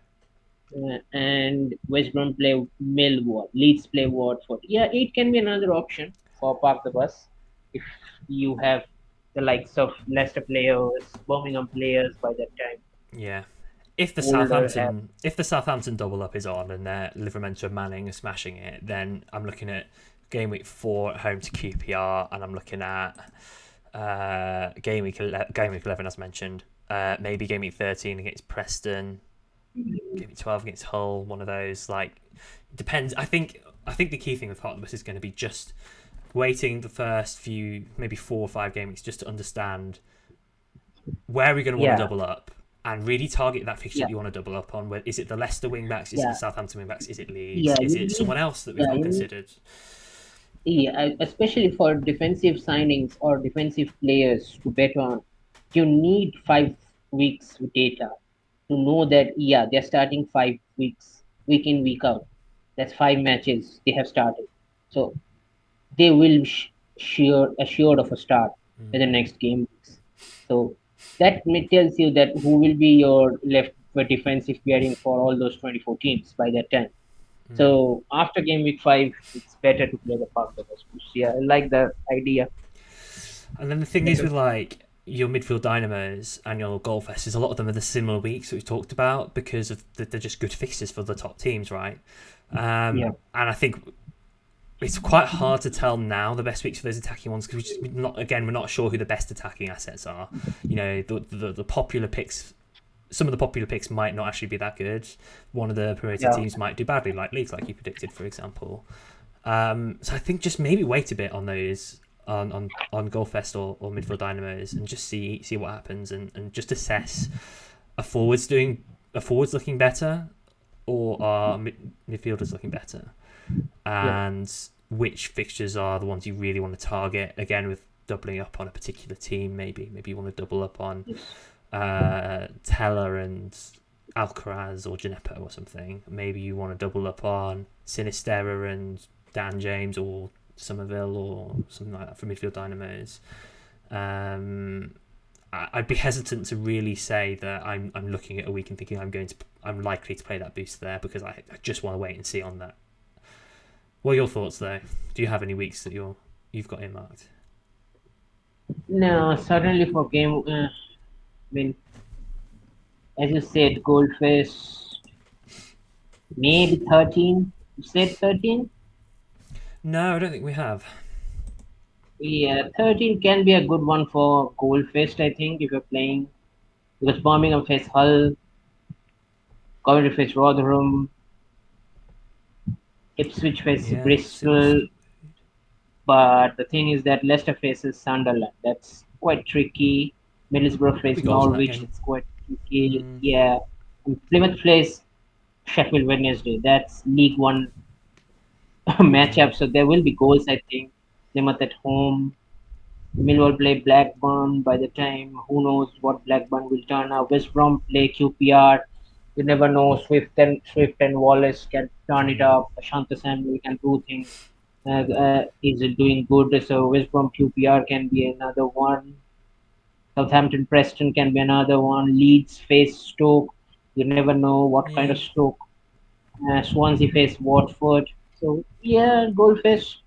and West Brom play Millwall. Leeds play Watford. Yeah, it can be another option for Park the Bus if you have the likes of Leicester players, Birmingham players by that time. Yeah. If the Older have Southampton double up is on and they're Livermore and Manning are smashing it, then I'm looking at game week 4 at home to QPR, and I'm looking at game week 11 as mentioned. Maybe game week 13 against Preston, game week 12 against Hull. One of those, like, depends. I think the key thing with Tottenham is going to be just waiting the first few, maybe 4 or 5 game weeks, just to understand where are we going to want to yeah, double up and really target that fixture yeah, that you want to double up on. Is it the Leicester wing backs? Is it the yeah, Southampton wing backs? Is it Leeds? yeah. Is You it need someone else that we've not you need considered? especially for defensive signings or defensive players to bet on. You need 5 weeks data to know that they're starting 5 weeks, week in, week out. That's 5 matches they have started. So they will assured of a start in the next game weeks. So that tells you that who will be your left defensive pairing for all those 24 teams by that time. So after game week 5, it's better to play the Park Bus. Yeah, I like the idea. And then the thing is Better. with like your midfield dynamos and your goal fest is a lot of them are the similar weeks that we've talked about because of they're just good fixtures for the top teams, right? Yeah, And I think it's quite hard to tell now the best weeks for those attacking ones because we're not sure who the best attacking assets are. You know, the popular picks. Some of the popular picks might not actually be that good. One of the promoted yeah, teams might do badly, like Leeds, like you predicted, for example. So I think just maybe wait a bit on those on Goalfest or Midfield Dynamos and just see what happens and just assess a forwards looking better or are midfielders looking better, yeah, and which fixtures are the ones you really want to target. Again, with doubling up on a particular team, maybe you want to double up on yes, Teller and Alcaraz or Gineppo or something. Maybe you want to double up on Sinistera and Dan James or Somerville or something like that for midfield dynamos. I'd be hesitant to really say that I'm looking at a week and thinking I'm likely to play that boost there because I just want to wait and see on that. What are your thoughts though? Do you have any weeks that you've got earmarked? no, certainly for game. I mean, as you said, Goldfish, maybe 13. You said 13? No, I don't think we have. Yeah, 13 can be a good one for Goldfest, I think, if you're playing. Because Birmingham face Hull, Coventry face Rotherham, Ipswich face Yeah, Bristol. But the thing is that Leicester faces Sunderland. That's quite tricky. Middlesbrough could be face goals in that Norwich. game. It's quite tricky. Yeah. And Plymouth plays Sheffield Wednesday. That's League One matchup. So there will be goals, I think. Plymouth at home. Millwall play Blackburn by the time. Who knows what Blackburn will turn out. West Brom play QPR. You never know. Swift and Wallace can turn it up. Shanta Samuel can do things. Is doing good. So West Brom QPR can be another one. Southampton Preston can be another one. Leeds face Stoke. You never know what kind of Yeah. Stoke. Swansea face Watford. So yeah, Goldfish.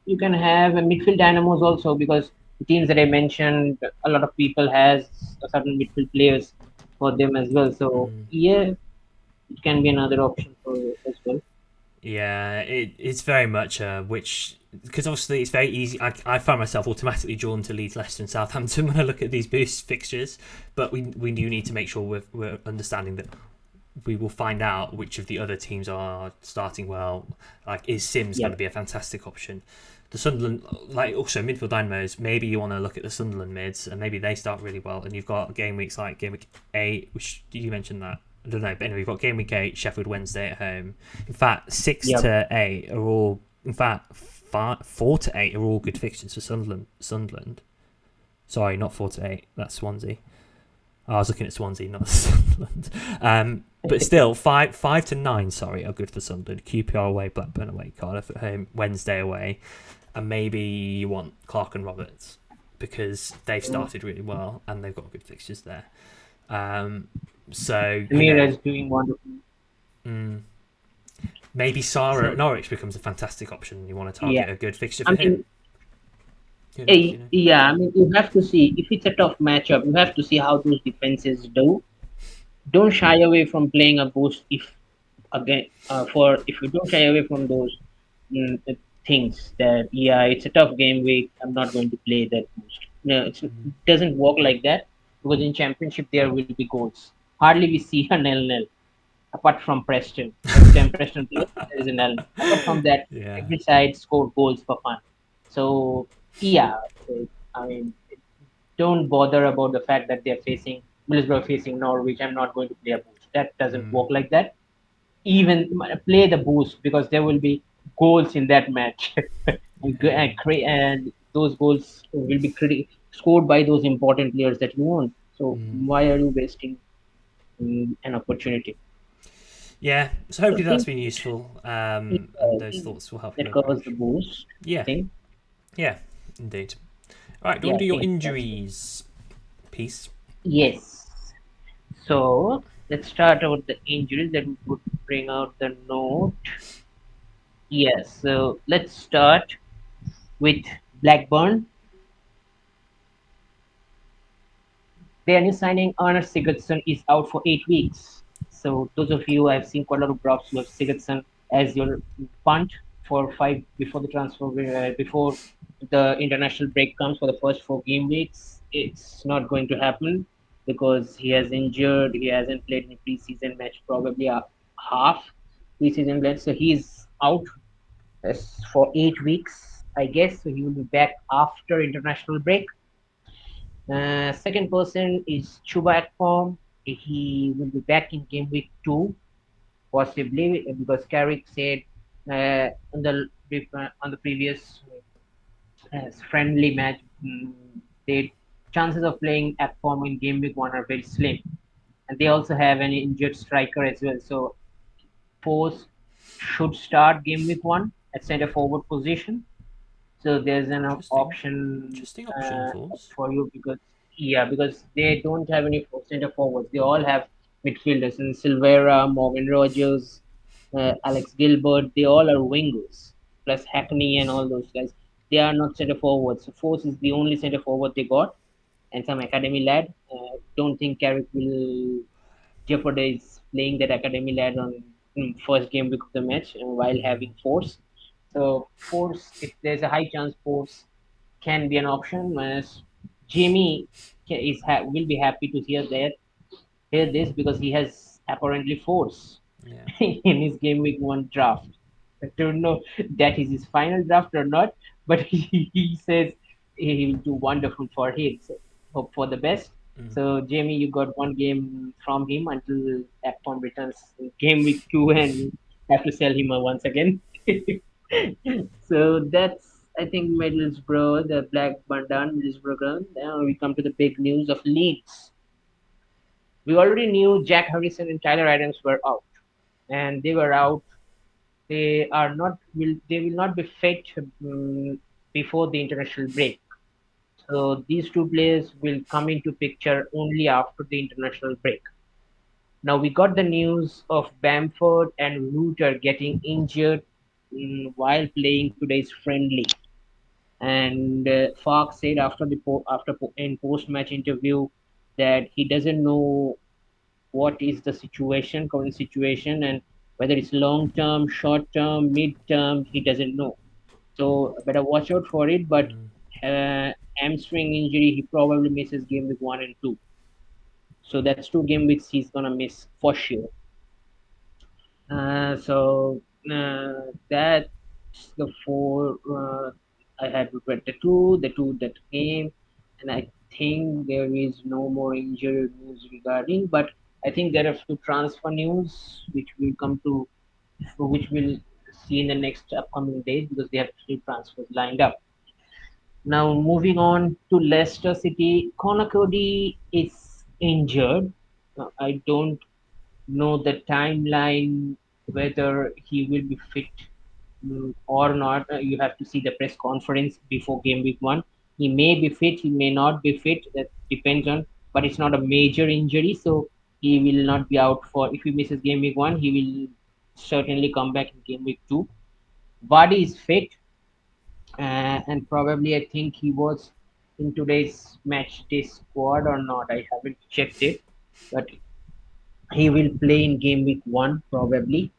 you can have a midfield dynamos also, because the teams that I mentioned, a lot of people has a certain midfield players for them as well. So yeah, it can be another option for as well. Yeah, it's very much which, because obviously it's very easy. I find myself automatically drawn to Leeds, Leicester, and Southampton when I look at these boost fixtures. But we do need to make sure we're understanding that we will find out which of the other teams are starting well. Like, is Sims going Yeah. to be a fantastic option? The Sunderland, like also midfield dynamos, maybe you want to look at the Sunderland mids and maybe they start really well. And you've got game weeks like game week 8, which you mentioned that. I don't know, but anyway, you've got game week 8, Sheffield Wednesday at home. In fact, 6 Yeah. to 8 are all, in fact, 4 to 8 are all good fixtures for Sunderland. Sorry, not 4 to 8, that's Swansea. Oh, I was looking at Swansea, not Sunderland. But still, 5 to 9, sorry, are good for Sunderland. QPR away, Blackburn away, Cardiff at home, Wednesday away. And maybe you want Clark and Roberts because they've started really well and they've got good fixtures there. So, Amira is doing wonderful. maybe Sarah at So Norwich becomes a fantastic option. You want to yeah, target a good fixture I for mean, him. Who knows, you know? yeah, I mean, you have to see if it's a tough matchup. You have to see how those defenses do. Don't shy away from playing a boost if again for if you don't shy away from those things that yeah, it's a tough game week, I'm not going to play that boost. No, it doesn't work like that, because in championship there will be goals. Hardly we see a nil-nil apart from Preston. Every time Preston plays, there is a nil. Apart from that, Yeah. every side score goals for fun. So yeah, I mean, don't bother about the fact that they're facing Middlesbrough facing Norwich. I'm not going to play a boost. That doesn't work like that. Even play the boost, because there will be goals in that match, Yeah. and those goals will be scored by those important players that you want. So why are you wasting an opportunity? Yeah, so So hopefully I that's think, been useful, and I those think thoughts will help you that covers the approach. boost Yeah, thing. yeah, indeed. All right, do you want Yeah, to do your I think that's it. injuries piece? Yes. So let's start out the injuries. That we could bring out the note. Yes. So let's start with Blackburn. Their new signing, Arne Sigurdsson, is out for 8 weeks. So those of you, I've seen quite a lot of drops who have Sigurdsson as your punt for 5 before the transfer, before the international break comes for the first 4 game weeks. It's not going to happen because he has injured. He hasn't played in a preseason match, probably a half preseason match. So he's out for 8 weeks, I guess. So he will be back after international break. Second person is Chuba Akpom. He will be back in game week 2, possibly, because Carrick said on the previous friendly match, the chances of playing Akpom in game week 1 are very slim. And they also have an injured striker as well. So Force should start game week 1 at center forward position. So there's an Interesting, option interesting option for us. for you, because yeah, because they don't have any center forwards. They all have midfielders, and Silvera, Morgan Rogers, Alex Gilbert. They all are wingers, plus Hackney and all those guys. They are not center forwards. So Force is the only center forward they got, and some academy lad. Don't think Carrick will jeopardize playing that academy lad on first game week of the match while having Force. So Force, if there's a high chance Force can be an option. Whereas Jamie will be happy to hear this, because he has apparently Force Yeah. in his game week 1 draft. I don't know that is his final draft or not, but he says he will do wonderful for him. So hope for the best. So Jamie, you got 1 game from him until Akpom returns in game week 2, and you have to sell him once again. So that's, I think, Middlesbrough, the Black Bundan, Middlesbrough ground. Now we come to the big news of Leeds. We already knew Jack Harrison and Tyler Adams were out, and they were out. They will not be fit before the international break. So these two players will come into picture only after the international break. Now we got the news of Bamford and Reuter getting injured while playing today's friendly. And Fark said after in post match interview that he doesn't know what is the situation, current situation, and whether it's long term, short term, mid term, he doesn't know. So better watch out for it. But hamstring injury, he probably misses game week 1 and 2. So that's 2 game weeks he's gonna miss for sure. That's the four I had regret. The two that came, and I think there is no more injury news regarding. But I think there are few transfer news which will come to, which we'll see in the next upcoming days because they have few transfers lined up. Now moving on to Leicester City, Conor Cody is injured. I don't know the timeline whether he will be fit or not. You have to see the press conference before game week 1. He may be fit, he may not be fit. That depends on, but it's not a major injury, so he will not be out for. If he misses game week 1, he will certainly come back in game week 2. Vardy is fit, and probably I think he was in today's match day squad or not. I haven't checked it, but he will play in game week 1 probably.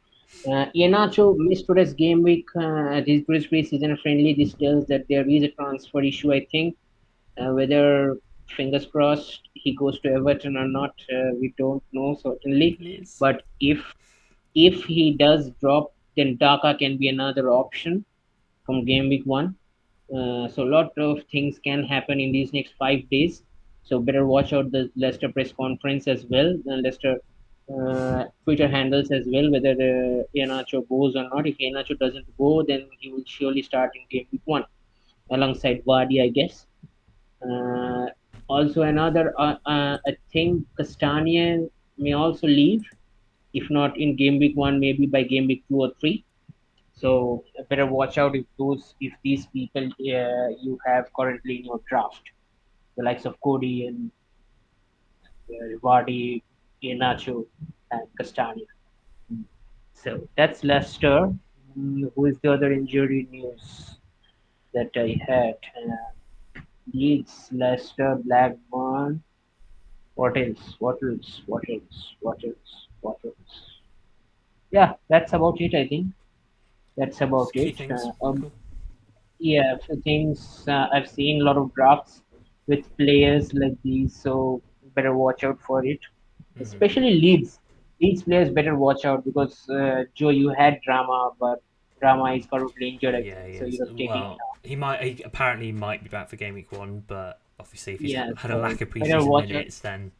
Iheanacho missed today's game week. This today's pre-season friendly. This tells that there is a transfer issue. I think whether fingers crossed he goes to Everton or not, we don't know certainly. Please. But if he does drop, then Daka can be another option from game week 1. So a lot of things can happen in these next 5 days. So better watch out the Leicester press conference as well, and Leicester Twitter handles as well, whether Iheanacho goes or not. If Iheanacho doesn't go, then he will surely start in game week 1 alongside Vardy, I guess. Uh, Also, I think Castanian may also leave, if not in game week 1, maybe by game week 2 or 3. So better watch out if these people you have currently in your draft, the likes of Cody and Vardy, Iheanacho, and Castagna. So that's Leicester. Who is the other injury news that I had? Leeds, Leicester, Blackburn. What else? What else? What else? What else? What else? Yeah, that's about it. I think that's about Key it. things. Cool. Yeah, a few things. I've seen a lot of drafts with players like these, so better watch out for it. Especially Leeds. Leeds players better watch out because Joe, you had drama, but drama is currently injured, I Yeah, think. he So you is. have taken him Well, now. he apparently might be back for game week 1, but obviously if he's Yeah, had a so lack of better preseason watch out. minutes, then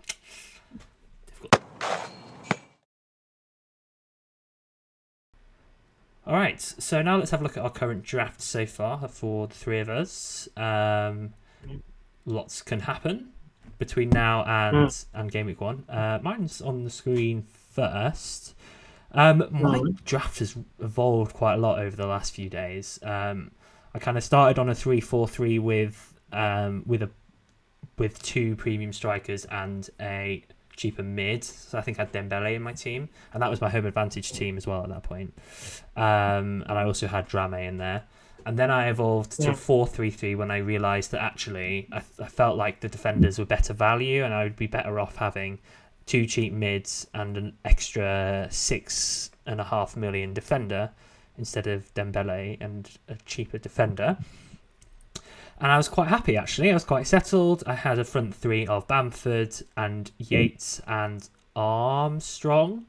difficult. All right, so now let's have a look at our current draft so far for the three of us. Lots can happen between now and game week 1. Mine's on the screen first. My draft has evolved quite a lot over the last few days. I kind of started on a 3-4-3 with two premium strikers and a cheaper mid. So I think I had Dembele in my team, and that was my home advantage team as well at that point. And I also had Drame in there. And then I evolved to 4-3-3 when I realised that actually I felt like the defenders were better value, and I would be better off having two cheap mids and an extra 6.5 million defender instead of Dembele and a cheaper defender. And I was quite happy, actually. I was quite settled. I had a front three of Bamford and Yates and Armstrong.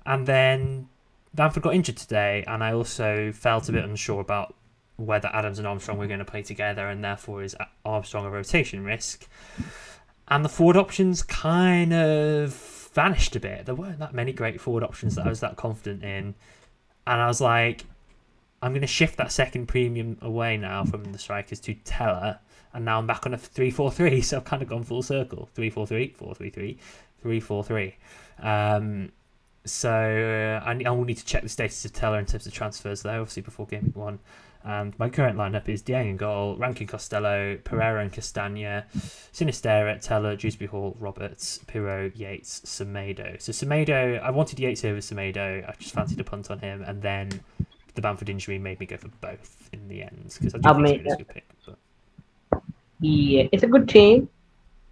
And then Bamford got injured today, and I also felt a bit unsure about whether Adams and Armstrong were going to play together, and therefore is Armstrong a rotation risk. And the forward options kind of vanished a bit. There weren't that many great forward options that I was that confident in. And I was like, I'm going to shift that second premium away now from the strikers to Teller, and now I'm back on a 3-4-3, so I've kind of gone full circle. 3-4-3, 4-3-3, 3-4-3. So I will need to check the status of Teller in terms of transfers, though, obviously before game week 1. And my current lineup is Dieng in goal, Rankin Costello, Pereira and Castagna, Sinistera, Teller, Dewsbury Hall, Roberts, Pirro, Yates, Semedo. So Semedo, I wanted Yates over Semedo. I just fancied a punt on him, and then the Bamford injury made me go for both in the end, because I do think Semedo's a good pick. Yeah, it's a good team.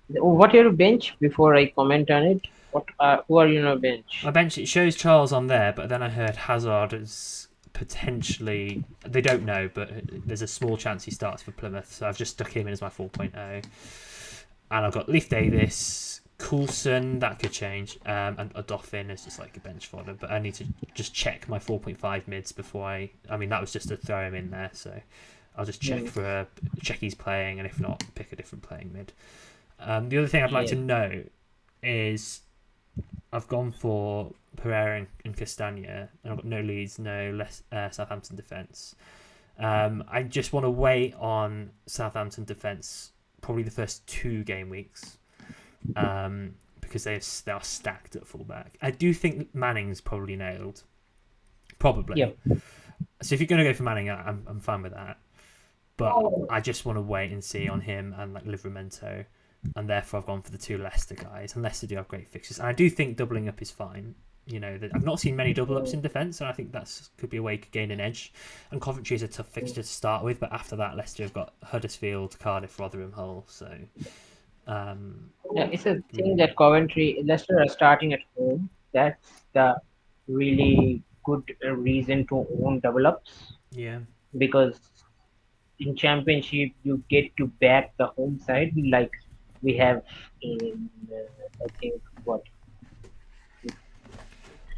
What your bench before I comment on it? Who are you on your My bench? bench, it shows Charles on there, but then I heard Hazard is potentially. They don't know, but there's a small chance he starts for Plymouth, so I've just stuck him in as my 4.0. And I've got Leif Davis, Coulson, that could change, and a Dauphin is just like a bench fodder. But I need to just check my 4.5 mids before I. I mean, that was just to throw him in there, so I'll just Hmm. check he's playing, and if not, pick a different playing mid. The other thing I'd like Yeah. to note is I've gone for Pereira and Castagna, and I've got no Leeds, no Southampton defence. I just want to wait on Southampton defence probably the first 2 game weeks because they are stacked at fullback. I do think Manning's probably nailed, probably. Yep. So if you're going to go for Manning, I'm fine with that. But I just want to wait and see on him and like Livramento, and therefore I've gone for the 2 Leicester guys. And Leicester do have great fixtures, and I do think doubling up is fine. You know, I've not seen many double ups in defence, and I think that's could be a way to gain an edge. And Coventry is a tough fixture to start with, but after that, Leicester have got Huddersfield, Cardiff, Rotherham, Hull. So, Yeah, it's a thing mm, that Coventry, Leicester are starting at home. That's the really good reason to own double ups yeah. because in championship you get to back the home side like we have in I think what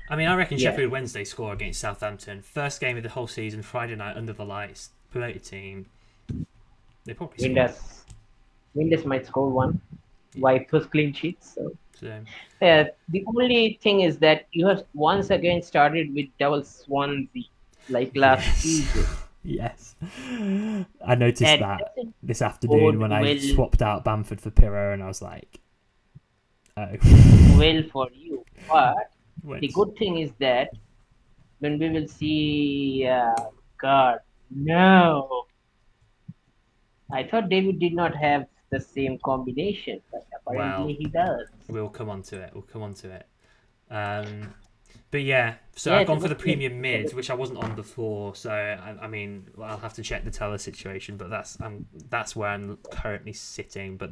I mean, I reckon yeah Sheffield Wednesday score against Southampton. First game of the whole season, Friday night under the lights, promoted team. They probably score. Windows Windows might score one. Yeah. Wipe was clean sheets. So So the only thing is that you have once again started with double Swansea like last yes, season. yes. I noticed That that doesn't this afternoon bode when I well swapped out Bamford for Pirro, and I was like, oh, well for you. But the wait. good thing is that when we will see, God, no, I thought David did not have the same combination, but apparently Well, he does. we'll come on to it. We'll come on to it. Um, But yeah, so Yeah, I've it's a gone for good the team. premium mid, which I wasn't on before. So I mean, well, I'll have to check the teller situation, but that's where I'm currently sitting. But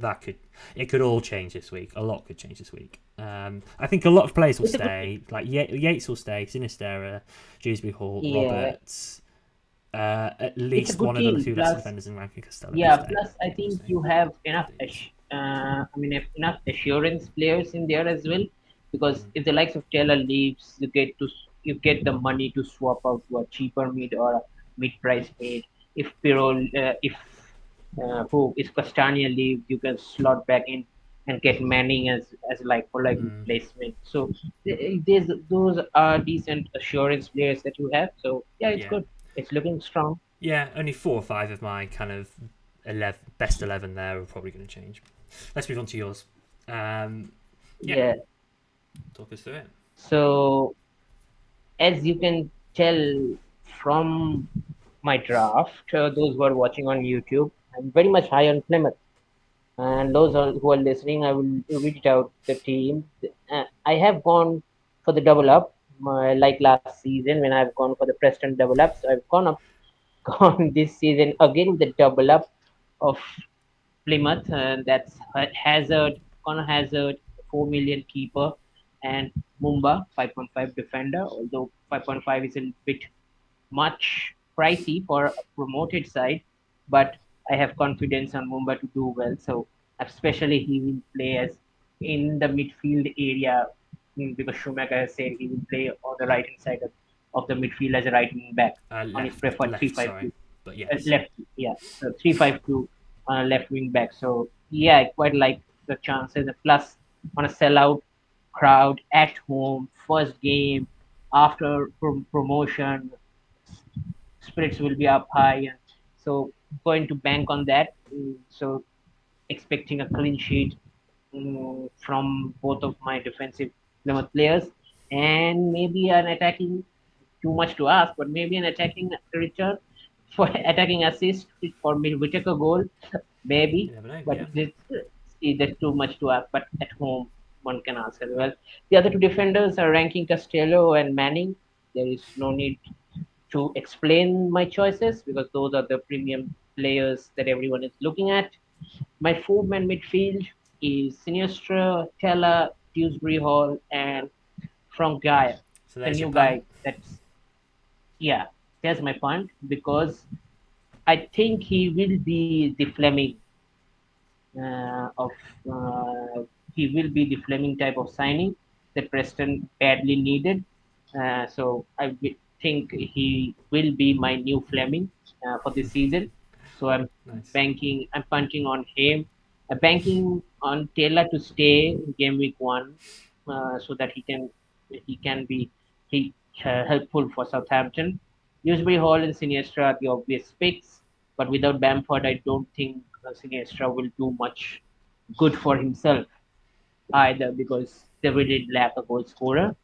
it could all change this week. A lot could change this week. I think a lot of players will It's a good team. stay. Like Yates will stay, Sinistera, Dewsbury Hall, Yeah, Roberts. At it's a least good one of the team. two Leicester Plus, defenders in Rankin Costello will yeah, stay. plus I Davis will think stay. you have enough, Davis. enough assurance players in there as well. Because Mm, if the likes of Taylor leaves, you get the money to swap out to a cheaper mid or a mid price mid. If if who is Castagna leaves, you can slot back in and get Manning as like for like mm, replacement. So those are decent assurance players that you have. So yeah, it's yeah. good. It's looking strong. Yeah, only 4 or 5 of my kind of best 11 there are probably going to change. Let's move on to yours. Yeah, Yeah. talk us through it. So as you can tell from my draft, those who are watching on YouTube, I'm very much high on Plymouth. And who are listening, I will read it out the team. I have gone for the double up, like last season when I've gone for the Preston double up. So I've gone this season again with the double up of Plymouth. That's Hazard, Connor Hazard, 4 million keeper, and Mumba, 5.5 defender. Although 5.5 is a bit much pricey for a promoted side, but I have confidence on Mumba to do well. So especially he will play as in the midfield area because Schumacher has said he will play on the right hand side of the midfield as a right wing back on his preferred Left, sorry. 3-5-2. But yes. Left, yeah, so 3-5-2 left wing back. So yeah, I quite like the chances. Plus on a sellout crowd at home, first game after promotion, spirits will be up high, and so going to bank on that. So expecting a clean sheet from both of my defensive Plymouth players, and maybe an attacking. Too much to ask, but maybe an attacking return for attacking assist for me Whitaker goal, maybe. You never know, But yeah. see, that's too much to ask. But at home, one can ask as well. The other two defenders are ranking Costello and Manning. There is no need to explain my choices because those are the premium players that everyone is looking at. My four-man midfield is Sinistra, Tella, Dewsbury Hall, and from Gaia, So the there's your new punt. guy. That's yeah. There's my punt because I think he will be the Fleming of he will be the Fleming type of signing that Preston badly needed. So think he will be my new Fleming for this season. So Nice. I'm punching on him. Banking on Taylor to stay in game week 1, so that he can be he helpful for Southampton. Dewsbury Hall and Siniestra are the obvious picks, but without Bamford, I don't think Siniestra will do much good for himself either because they really lack a goal scorer.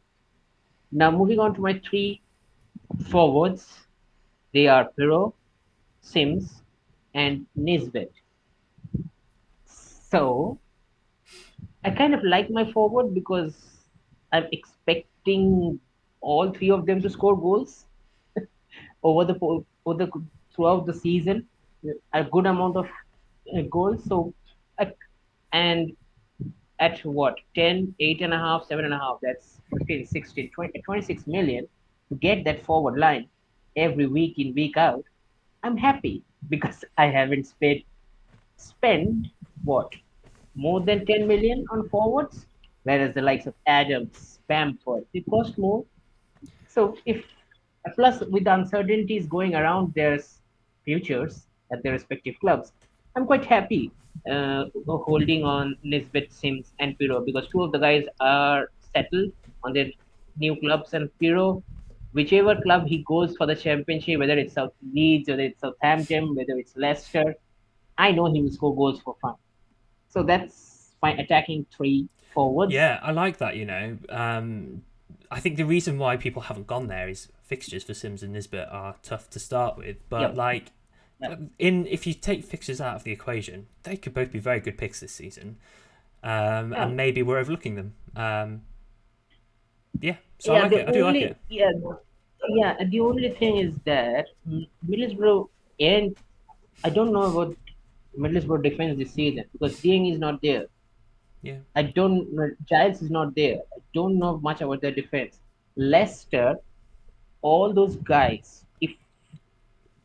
Now, moving on to my three forwards, they are Piro, Sims, and Nisbet. So, I kind of like my forward because I'm expecting all three of them to score goals over the throughout the season, a good amount of goals. So, I, and at what 10, 8.5, 7.5, that's 15, 16, 20, 26 million to get that forward line every week in, week out. I'm happy because I haven't spent what more than 10 million on forwards, whereas the likes of Adams, Bamford, they cost more. So if plus with the uncertainties going around their futures at their respective clubs, I'm quite happy holding on Nisbet, Sims, and Piro because two of the guys are settled on their new clubs, and Piro, whichever club he goes for the championship, whether it's South Leeds, whether it's Southampton, whether it's Leicester, I know he will score goals for fun. So that's my attacking three forwards. Yeah, I like that. I think the reason why people haven't gone there is fixtures for Sims and Nisbet are tough to start with. But Yep. like, Yep. in if you take fixtures out of the equation, they could both be very good picks this season. Yeah. And maybe we're overlooking them. Yeah, so I Yeah. like The it. I do like only it. yeah Yeah, and the only thing is that Middlesbrough and I don't know about Middlesbrough defense this season because Dean is not there. Yeah, I don't know Giles is not there. I don't know much about their defense. Leicester, all those guys, if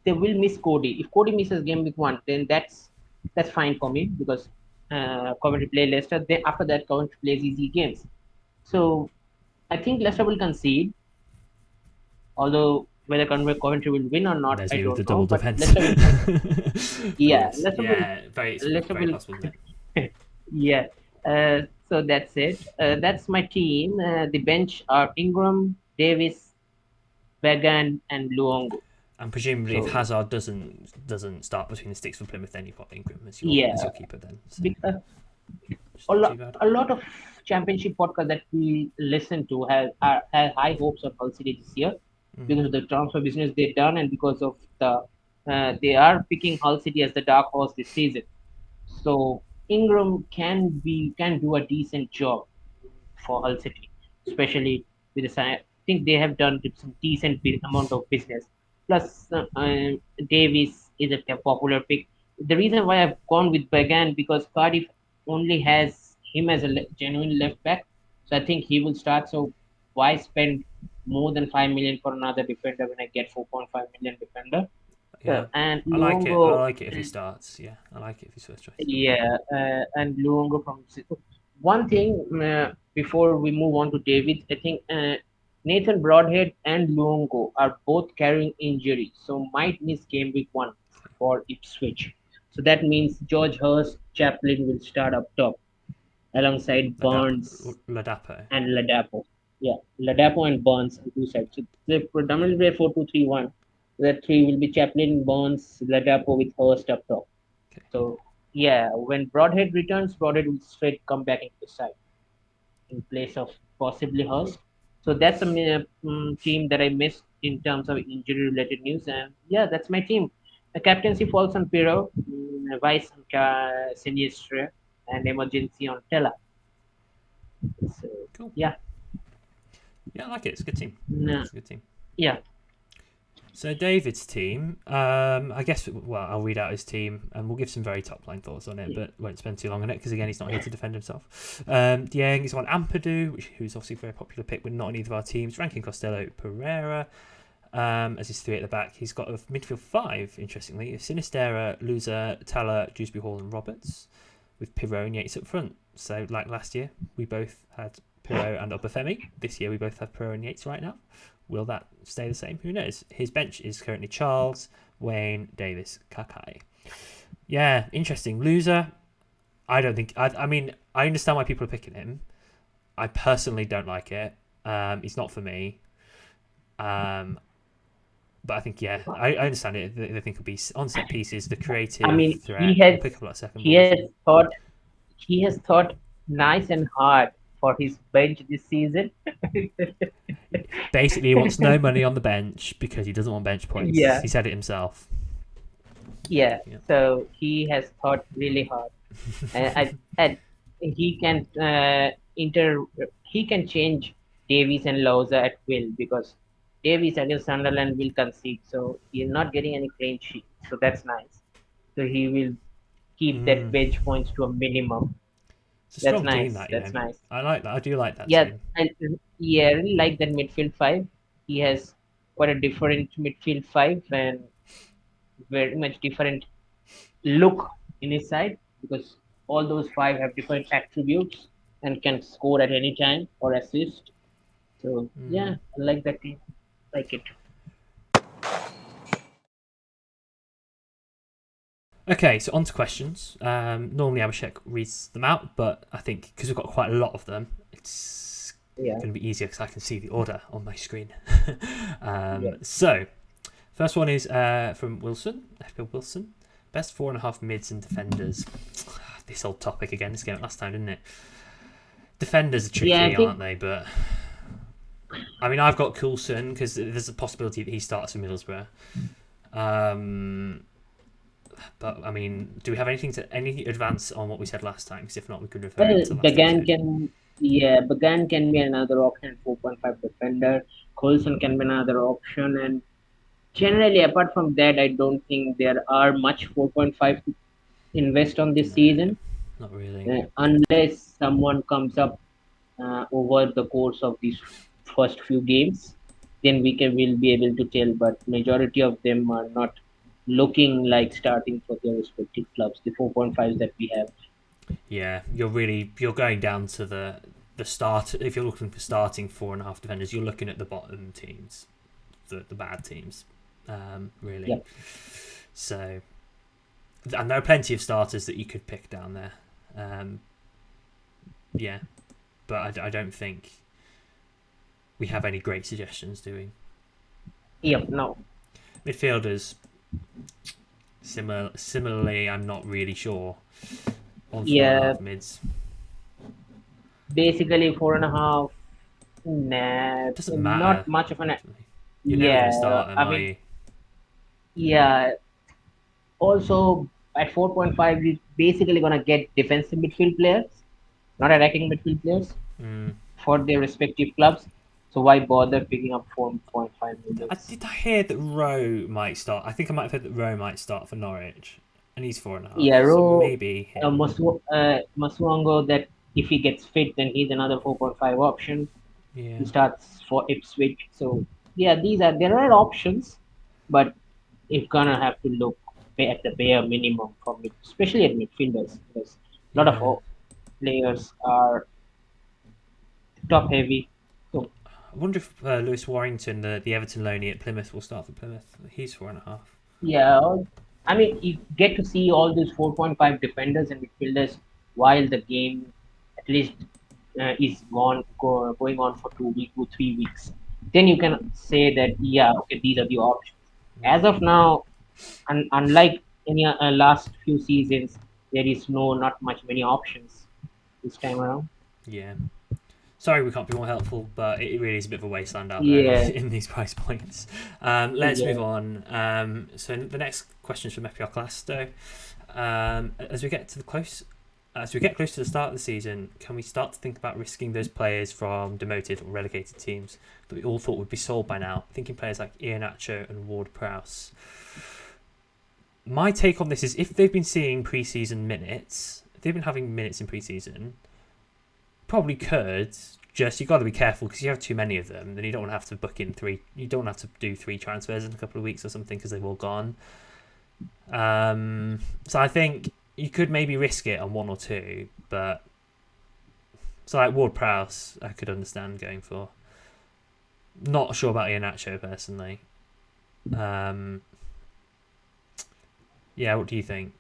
they will miss Cody. If Cody misses game week 1, then that's fine for me because Coventry play Leicester. Then after that, Coventry plays easy games. So I think Leicester will concede. Although whether Coventry will win or not, there's I me with the don't know. double But defense. Leicester will But yeah, yes, yeah, it's Leicester very will possible, isn't it? yeah. So that's it. That's my team. The bench are Ingram, Davis, Vegan, and Luongo. And presumably, if So Hazard doesn't start between the sticks for Plymouth, then you've got Ingram yeah, as your keeper. Then, so because it's not too bad. a lot of championship podcasts that we listen to have high hopes of Hull City this year because of the transfer business they've done and because of they are picking Hull City as the dark horse this season. So Ingram can do a decent job for Hull City, especially with the I think they have done some decent amount of business. Plus, Davies is a popular pick. The reason why I've gone with Bagan because Cardiff only has him as a genuine left back, so I think he will start. So why spend more than 5 million for another defender when I get 4.5 million defender? Yeah, And I like it. I Luongo like it if he starts. Yeah, I like it if he's first choice. yeah, and Luongo from one thing before we move on to David, I think Nathan Broadhead and Luongo are both carrying injury, so might miss game week 1 for Ipswich. So that means George Hurst Chaplin will start up top alongside Barnes Ladapo. and Ladapo. Yeah, Ladapo and Barnes on two sides. So they predominantly play 4-2-3-1. The three will be Chaplin, Barnes, Ladapo with Hurst up top. Okay. So yeah, when Broadhead returns, Broadhead will straight come back into the side in place of possibly Hurst. So that's a team that I missed in terms of injury-related news, and yeah, that's my team. The captaincy falls on Piro, vice on Sinistre, and emergency on Tella. So Cool. yeah, Yeah, I like it. It's a good team. no, It's a good team. yeah. So David's team, I guess, well, I'll read out his team and we'll give some very top-line thoughts on it, but won't spend too long on it because, again, he's not here to defend himself. Dieng is on Ampadu, who's obviously a very popular pick, but not in either of our teams. Rankin Costello, Pereira, as his three at the back. He's got a midfield five, interestingly, Sinistera, Loser, Tala, Dewsbury Hall and Roberts, with Pirot and Yates up front. So, like last year, we both had Pirot and Obafemi. This year, we both have Pirot and Yates right now. Will that stay the same? Who knows? His bench is currently Charles, Wayne, Davis, Kakai. Yeah, interesting. Loser, I don't think... I mean, I understand why people are picking him. I personally don't like it. He's not for me. But I think, yeah, I understand it. They think it'll be on set pieces, the creative threat. Pick up a lot of second balls. He has thought nice and hard for his bench this season. Basically, he wants no money on the bench because he doesn't want bench points. Yeah. He said it himself. Yeah. So he has thought really hard, and he can he can change Davies and Louza at will, because Davies against Sunderland will concede, so he's not getting any clean sheet. So that's nice. So he will keep that bench points to a minimum. It's a strong team, that, that's nice. I like that. I do like that Yeah, team. I really like that midfield five. He has quite a different midfield five and very much different look in his side, because all those five have different attributes and can score at any time or assist. So yeah, I like that team. Like it. Okay, so on to questions. Normally Abhishek reads them out, but I think because we've got quite a lot of them, it's going to be easier because I can see the order on my screen. So, first one is from Wilson, FPL Wilson. Best 4.5 mids and defenders. This old topic again. This came up last time, didn't it? Defenders are tricky, aren't they? But I mean, I've got Coulson because there's a possibility that he starts for Middlesbrough. But I mean, do we have any advance on what we said last time? Because if not, we could refer to last Bagan can be another option. 4.5 defender. Coulson can be another option, and generally, apart from that, I don't think there are much 4.5 to invest on this season. Not really. Unless someone comes up over the course of these first few games, then we'll be able to tell. But majority of them are not looking like starting for their respective clubs. The 4.5s that we have. Yeah, you're going down to the start. If you're looking for starting 4.5 defenders, you're looking at the bottom teams, the bad teams. Really. Yeah. So, and there are plenty of starters that you could pick down there. But I don't think we have any great suggestions, do we? Yep, no. Midfielders, similarly, I'm not really sure on 4.5 mids. Basically, 4.5. Nah, doesn't matter. Not much of an. You're never going to start them, are you? Yeah. Also, at 4.5, you're basically going to get defensive midfield players, not attacking midfield players, for their respective clubs. So why bother picking up 4.5 minutes? Did I hear that Rowe might start? I think I might have heard that Rowe might start for Norwich, and he's 4.5. Yeah, Rowe. So maybe Masuongo, that if he gets fit, then he's another 4.5 option. Yeah. He starts for Ipswich. So yeah, there are options, but you're gonna have to look at the bare minimum from it, especially at midfielders, because a lot of players are top heavy. So I wonder if Lewis Warrington, the Everton loanee at Plymouth, will start for Plymouth. He's 4.5. Yeah, I mean, you get to see all these 4.5 defenders and midfielders while the game at least is going on for 2 weeks to 3 weeks. Then you can say that, these are the options. As of now, unlike any last few seasons, there is not many options this time around. Yeah. Sorry we can't be more helpful, but it really is a bit of a wasteland out there in these price points. Let's move on. So the next question is from FPL Class, though. As we get to the close as we get close to the start of the season, can we start to think about risking those players from demoted or relegated teams that we all thought would be sold by now? Thinking players like Iheanacho and Ward-Prowse. My take on this is if they've been seeing pre-season minutes, if they've been having minutes in pre-season, probably could. Just you got to be careful because you have too many of them. Then you don't want to have to book in three. You don't have to do 3 transfers in a couple of weeks or something because they've all gone. So I think you could maybe risk it on 1 or 2, but so like Ward-Prowse, I could understand going for. Not sure about Iheanacho personally. Yeah, what do you think?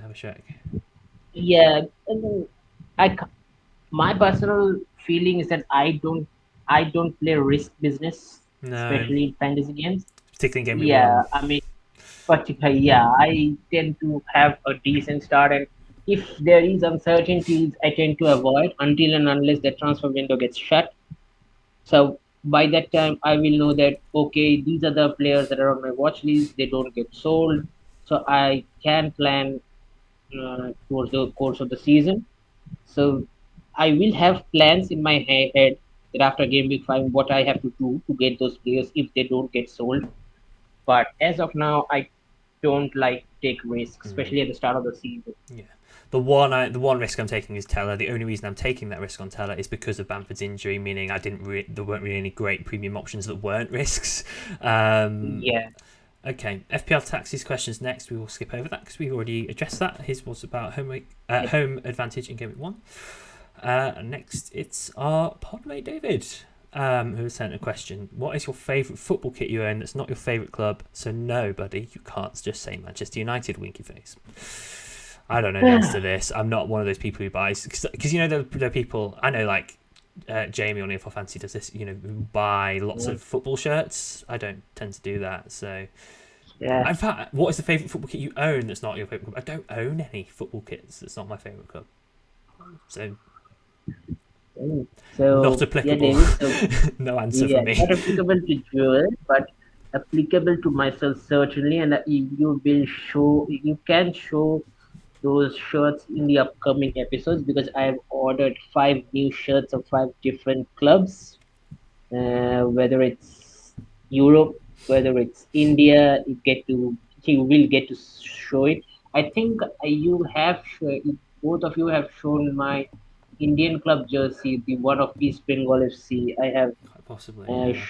Have a check. Yeah, I my personal feeling is that I don't play risk business, No, especially in fantasy games. particularly in game week Yeah, 1. I mean, particularly, yeah, I tend to have a decent start, and if there is uncertainties, I tend to avoid until and unless the transfer window gets shut. So by that time, I will know that okay, these are the players that are on my watch list. They don't get sold, so I can plan towards the course of the season. So I will have plans in my head that after game week 5, what I have to do to get those players if they don't get sold. But as of now, I don't like to take risks, especially at the start of the season. Yeah. The one risk I'm taking is Teller. The only reason I'm taking that risk on Teller is because of Bamford's injury, meaning there weren't really any great premium options that weren't risks. Yeah, Okay, FPL Taxi's questions next. We will skip over that because we've already addressed that. His was about yeah. home advantage in game week 1. Next, it's our podmate David, who sent a question. What is your favourite football kit you own that's not your favourite club? So no, buddy, you can't just say Manchester United, winky face. I don't know the answer to this. I'm not one of those people who buys... Because, there are people... I know, like, Jamie on Info Fantasy does this, who buy lots of football shirts. I don't tend to do that, so... Yeah. In fact, what is the favourite football kit you own that's not your favourite club? I don't own any football kits that's not my favourite club. So... Not So yeah, applicable. David. So No answer yeah, from me. not applicable to Joel, but applicable to myself certainly. And you can show those shirts in the upcoming episodes because I have ordered 5 new shirts of 5 different clubs. Whether it's Europe, whether it's India, you will get to show it. I think both of you have shown my Indian club jersey, the one of East Bengal FC. I have Quite possibly, yeah.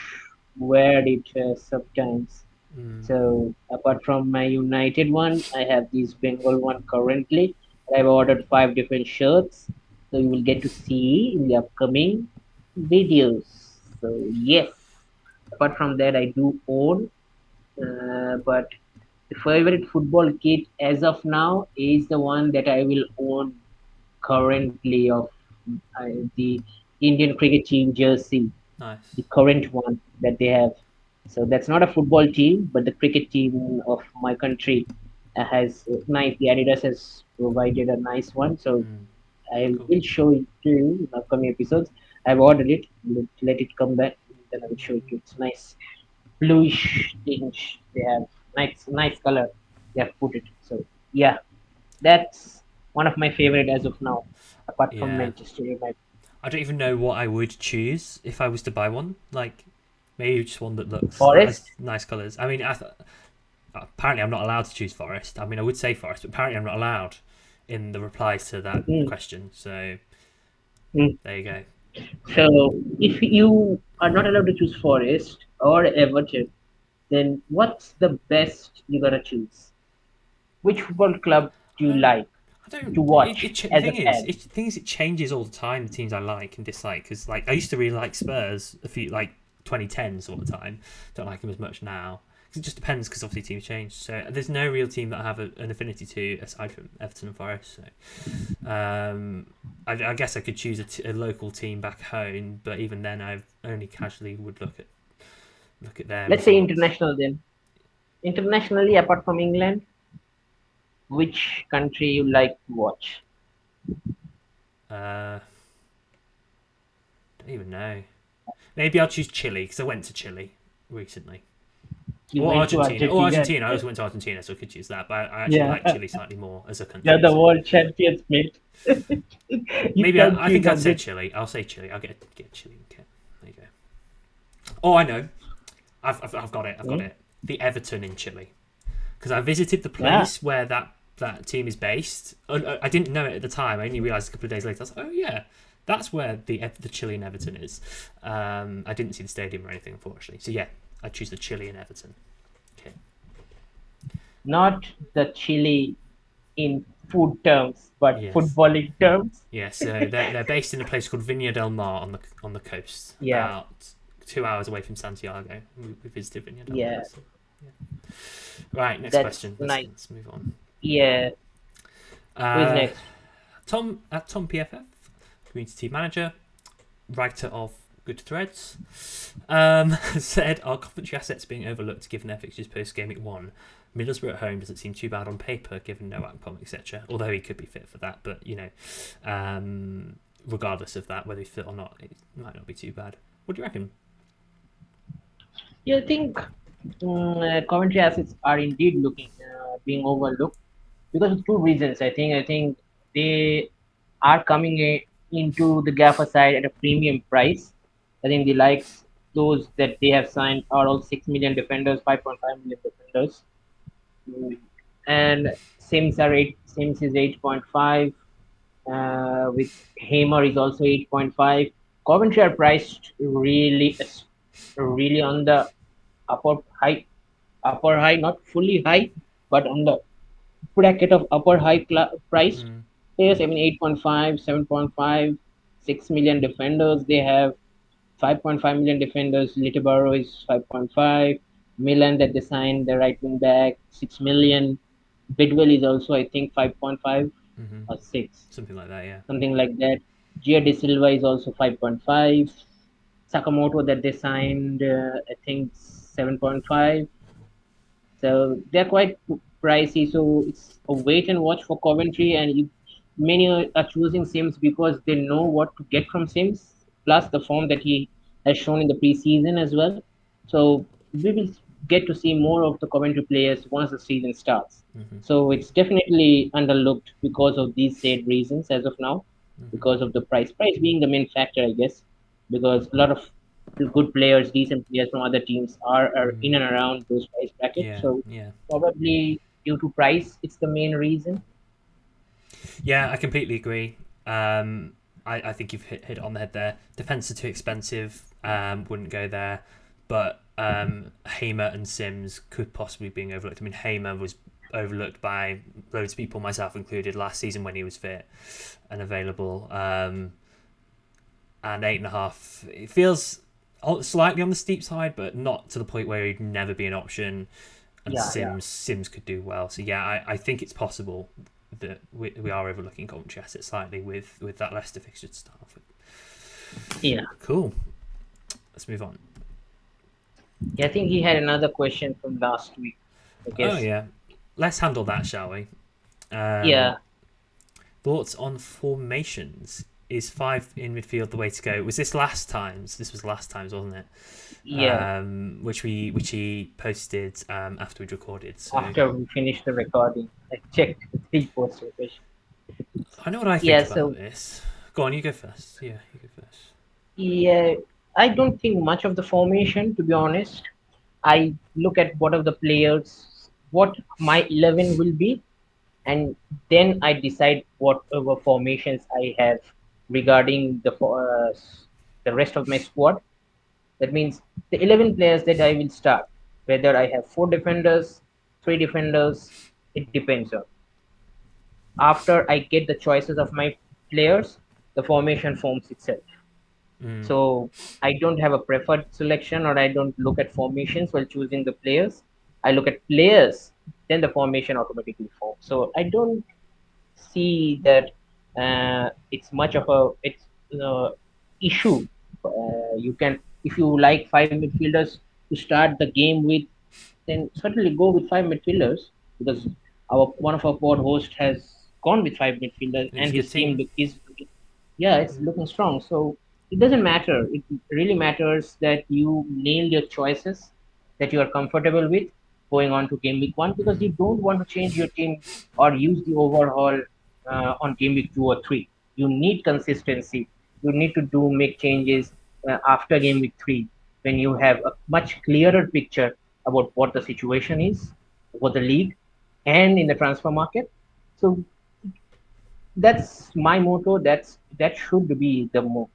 wear it sometimes. Mm. So apart from my United one, I have this Bengal one currently. I've ordered 5 different shirts, so you will get to see in the upcoming videos. So yes, apart from that, I do own, but the favorite football kit as of now is the one that I will own currently of the Indian cricket team jersey, Nice. the current one that they have. So that's not a football team, but the cricket team of my country has nice. The Adidas has provided a nice one, so Mm. I Cool. will show it to you in upcoming episodes. I've ordered it. Let it come back, then I will show it to you. It's nice bluish tinge. They have nice color. They have put it. So yeah, that's one of my favorite as of now, apart from Yeah. Manchester United. I don't even know what I would choose if I was to buy one. Like, maybe just one that looks that has Forest. nice colours. I mean, apparently I'm not allowed to choose Forest. I mean, I would say Forest, but apparently I'm not allowed in the replies to that Mm, question. So mm. there you go. So if you are not allowed to choose Forest or Everton, then what's the best you're gonna choose? Which football club do I you don't. like I don't. to watch The as a thing is, fan? it changes all the time. The teams I like and dislike. Because like I used to really like Spurs a few 2010 sort of time. Don't like them as much now. 'Cause it just depends. Because obviously teams change. So there's no real team that I have an affinity to aside from Everton and Forest. So I guess I could choose a local team back home. But even then, I only casually would look at their Let's say results. international then. Internationally, apart from England, which country you like to watch? Uh, don't even know. Maybe I'll choose Chile because I went to Chile recently. You Or went to Argentina. Or Argentina. Argentina. I also went to Argentina, so I could choose that. But I actually Yeah, like Chile slightly more as a they're country. the So world champions, mate. You maybe can't I cheat think I'd on say this. Chile. I'll say Chile. I'll get Chile. Okay, there you go. Oh, I know. I've got it. I've got Hmm? it. The Everton in Chile, because I visited the Yeah, place where that team is based. I didn't know it at the time. I only realised a couple of days later. I was like, oh yeah, that's where the Chilean Everton is. I didn't see the stadium or anything, unfortunately. So yeah, I choose the Chilean Everton. Okay. not the Chile in food terms, but Yes. footballing terms. Yeah. So they're based in a place called Viña del Mar on the coast, Yeah, about 2 hours away from Santiago. We visited Viña del Mar. yeah, So, yeah. Right. Next that's question. nice. Let's move on. Yeah, who is Uh, next? Tom PFF, community manager, writer of good threads, said, are Coventry assets being overlooked given their fixtures post game week 1? Middlesbrough at home doesn't seem too bad on paper given no Akpom, etc. Although he could be fit for that, but regardless of that, whether he's fit or not, it might not be too bad. What do you reckon? Yeah, I think Coventry assets are indeed looking being overlooked because of two reasons. I think they are coming into the Gaffer side at a premium price. I think the likes those that they have signed are all 6 million defenders, 5.5 million defenders. Mm. And Sims is 8.5. With Hamer is also 8.5. Coventry are priced really on the upper upper high, not fully high, but on the bracket of upper high priced Mm, players. I mean, 8.5, 7.5, 6 million defenders. They have 5.5 million defenders. Littleborough is 5.5. Milan that they signed the right wing back 6 million. Bidwell is also I think 5.5 mm-hmm. or 6, Something like that, yeah. something like that. Gia De Silva is also 5.5. Sakamoto that they signed I think 7.5. So they're quite pricey. So it's a wait and watch for Coventry, and many are choosing Sims because they know what to get from Sims, plus the form that he has shown in the preseason as well. So we will get to see more of the Coventry players once the season starts. Mm-hmm. So it's definitely underlooked because of these said reasons as of now, Mm-hmm. because of the price being the main factor, I guess, because a lot of good players, decent players from other teams are in Mm, and around those price brackets. yeah, So yeah. probably due to price, it's the main reason. Yeah, I completely agree. I think you've hit it on the head there. Defense are too expensive. Wouldn't go there. But Hamer and Sims could possibly be overlooked. I mean, Hamer was overlooked by loads of people, myself included, last season when he was fit and available. And 8.5, it feels slightly on the steep side, but not to the point where he'd never be an option. And Yeah, yeah, Sims could do well. So yeah, I think it's possible that we are overlooking Coventry assets slightly with that Leicester fixture to start off with. yeah. Cool. Let's move on. Yeah, I think he had another question from last week. I Oh guess. yeah, let's handle that, shall we? Yeah, Thoughts on formations? Is 5 in midfield the way to go? Was this last times? This was last times, wasn't it? yeah. Which he posted after we'd recorded. So After we finished the recording, I checked the three post question. I know what I think Yeah, about so this. Go on, you go first. Yeah, you go first. yeah, I don't think much of the formation, to be honest. I look at what are the players, what my 11 will be, and then I decide whatever formations I have regarding the rest of my squad. That means the 11 players that I will start, whether I have four defenders, three defenders, it depends on. After I get the choices of my players, the formation forms itself. Mm, So I don't have a preferred selection, or I don't look at formations while choosing the players. I look at players, then the formation automatically forms. So I don't see that it's much of a issue. You can, if you like five midfielders to start the game with, then certainly go with five midfielders, because our one of our pod hosts has gone with five midfielders it was and a good his team team. is, yeah, it's Mm, looking strong. So it doesn't matter. It really matters that you nail your choices that you are comfortable with going on to game week 1, because you don't want to change your team or use the overhaul on game week 2 or 3. You need consistency. You need to do make changes after game week 3, when you have a much clearer picture about what the situation is for the league and in the transfer market. So that's my motto. That should be the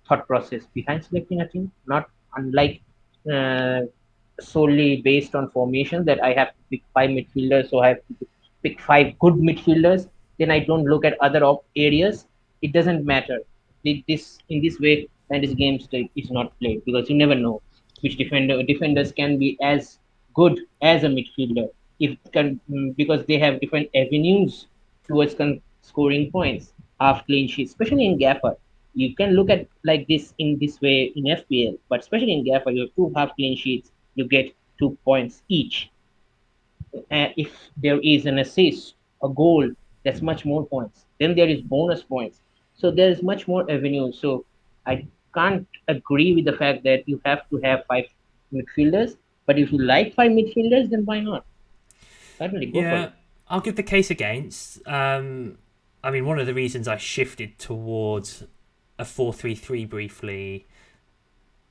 thought process behind selecting a team, not unlike uh, solely based on formation, that I have to pick 5 midfielders, so I have to pick 5 good midfielders. Then I don't look at other areas. It doesn't matter. This in this way, and this game state is not played, because you never know which defenders can be as good as a midfielder, if can, because they have different avenues towards scoring points, half clean sheets, especially in Gaffr. You can look at like this in this way in FPL, but especially in Gaffr, you have 2 half clean sheets, you get 2 points each. If there is an assist, a goal, that's much more points. Then there is bonus points. So there is much more avenue. So I can't agree with the fact that you have to have 5 midfielders. But if you like 5 midfielders, then why not? Certainly go for Yeah, it. I'll give the case against. I mean, one of the reasons I shifted towards a 4-3-3 briefly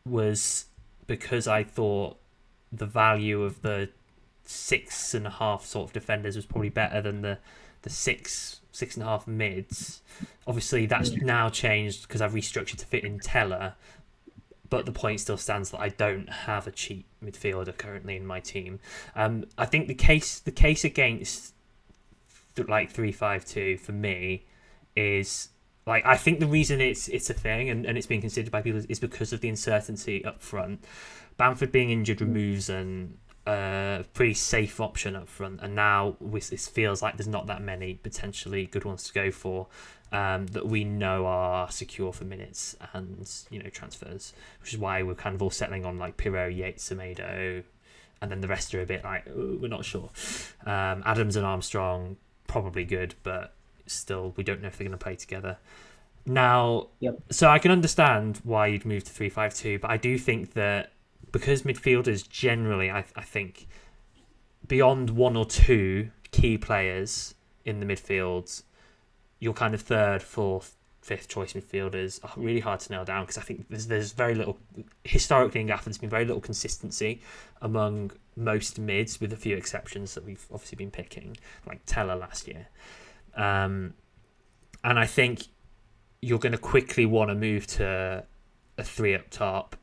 was because I thought the value of the 6.5 sort of defenders was probably better than the 6.5 mids. Obviously, that's now changed because I've restructured to fit in Teller, but the point still stands that I don't have a cheap midfielder currently in my team. I think the case against like 3-5-2 for me is like, I think the reason it's a thing and it's being considered by people is because of the uncertainty up front. Bamford being injured removes an pretty safe option up front, and now this feels like there's not that many potentially good ones to go for that we know are secure for minutes and transfers, which is why we're kind of all settling on like Pirro, Yates, Semedo, and then the rest are a bit like, we're not sure. Adams and Armstrong probably good, but still we don't know if they're going to play together. Now, Yep. so I can understand why you'd move to 3-5-2, but I do think that because midfielders generally, I think, beyond 1 or 2 key players in the midfield, your kind of third, fourth, fifth choice midfielders are really hard to nail down, because I think there's very little, historically in Gaffr, there's been very little consistency among most mids, with a few exceptions that we've obviously been picking, like Teller last year. And I think you're going to quickly want to move to a 3 up top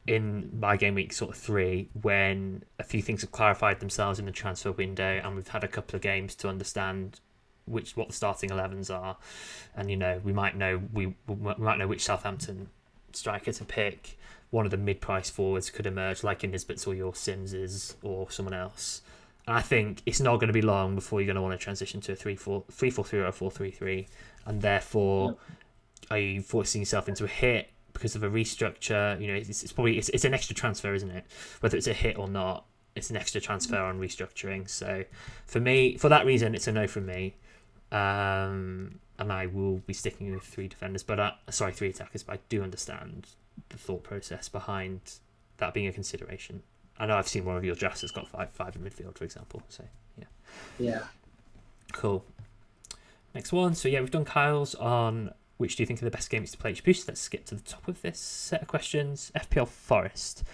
in my game week sort of 3, when a few things have clarified themselves in the transfer window and we've had a couple of games to understand what the starting 11s are, and we might know which Southampton striker to pick. One of the mid-price forwards could emerge, like in Nisbets or your Simses or someone else. And I think it's not going to be long before you're going to want to transition to a 3-4-3 or a 4-3-3, and therefore, are you forcing yourself into a hit because of a restructure? It's probably it's an extra transfer, isn't it? Whether it's a hit or not, it's an extra transfer on restructuring. So for me, for that reason, it's a no from me. And I will be sticking with 3 defenders, but 3 attackers. But I do understand the thought process behind that being a consideration. I know I've seen one of your drafts that's got 5 in midfield, for example. So Yeah. Cool. Next one. So we've done Kyle's on which do you think are the best games to play each boost. Let's get to the top of this set of questions. FPL Forest.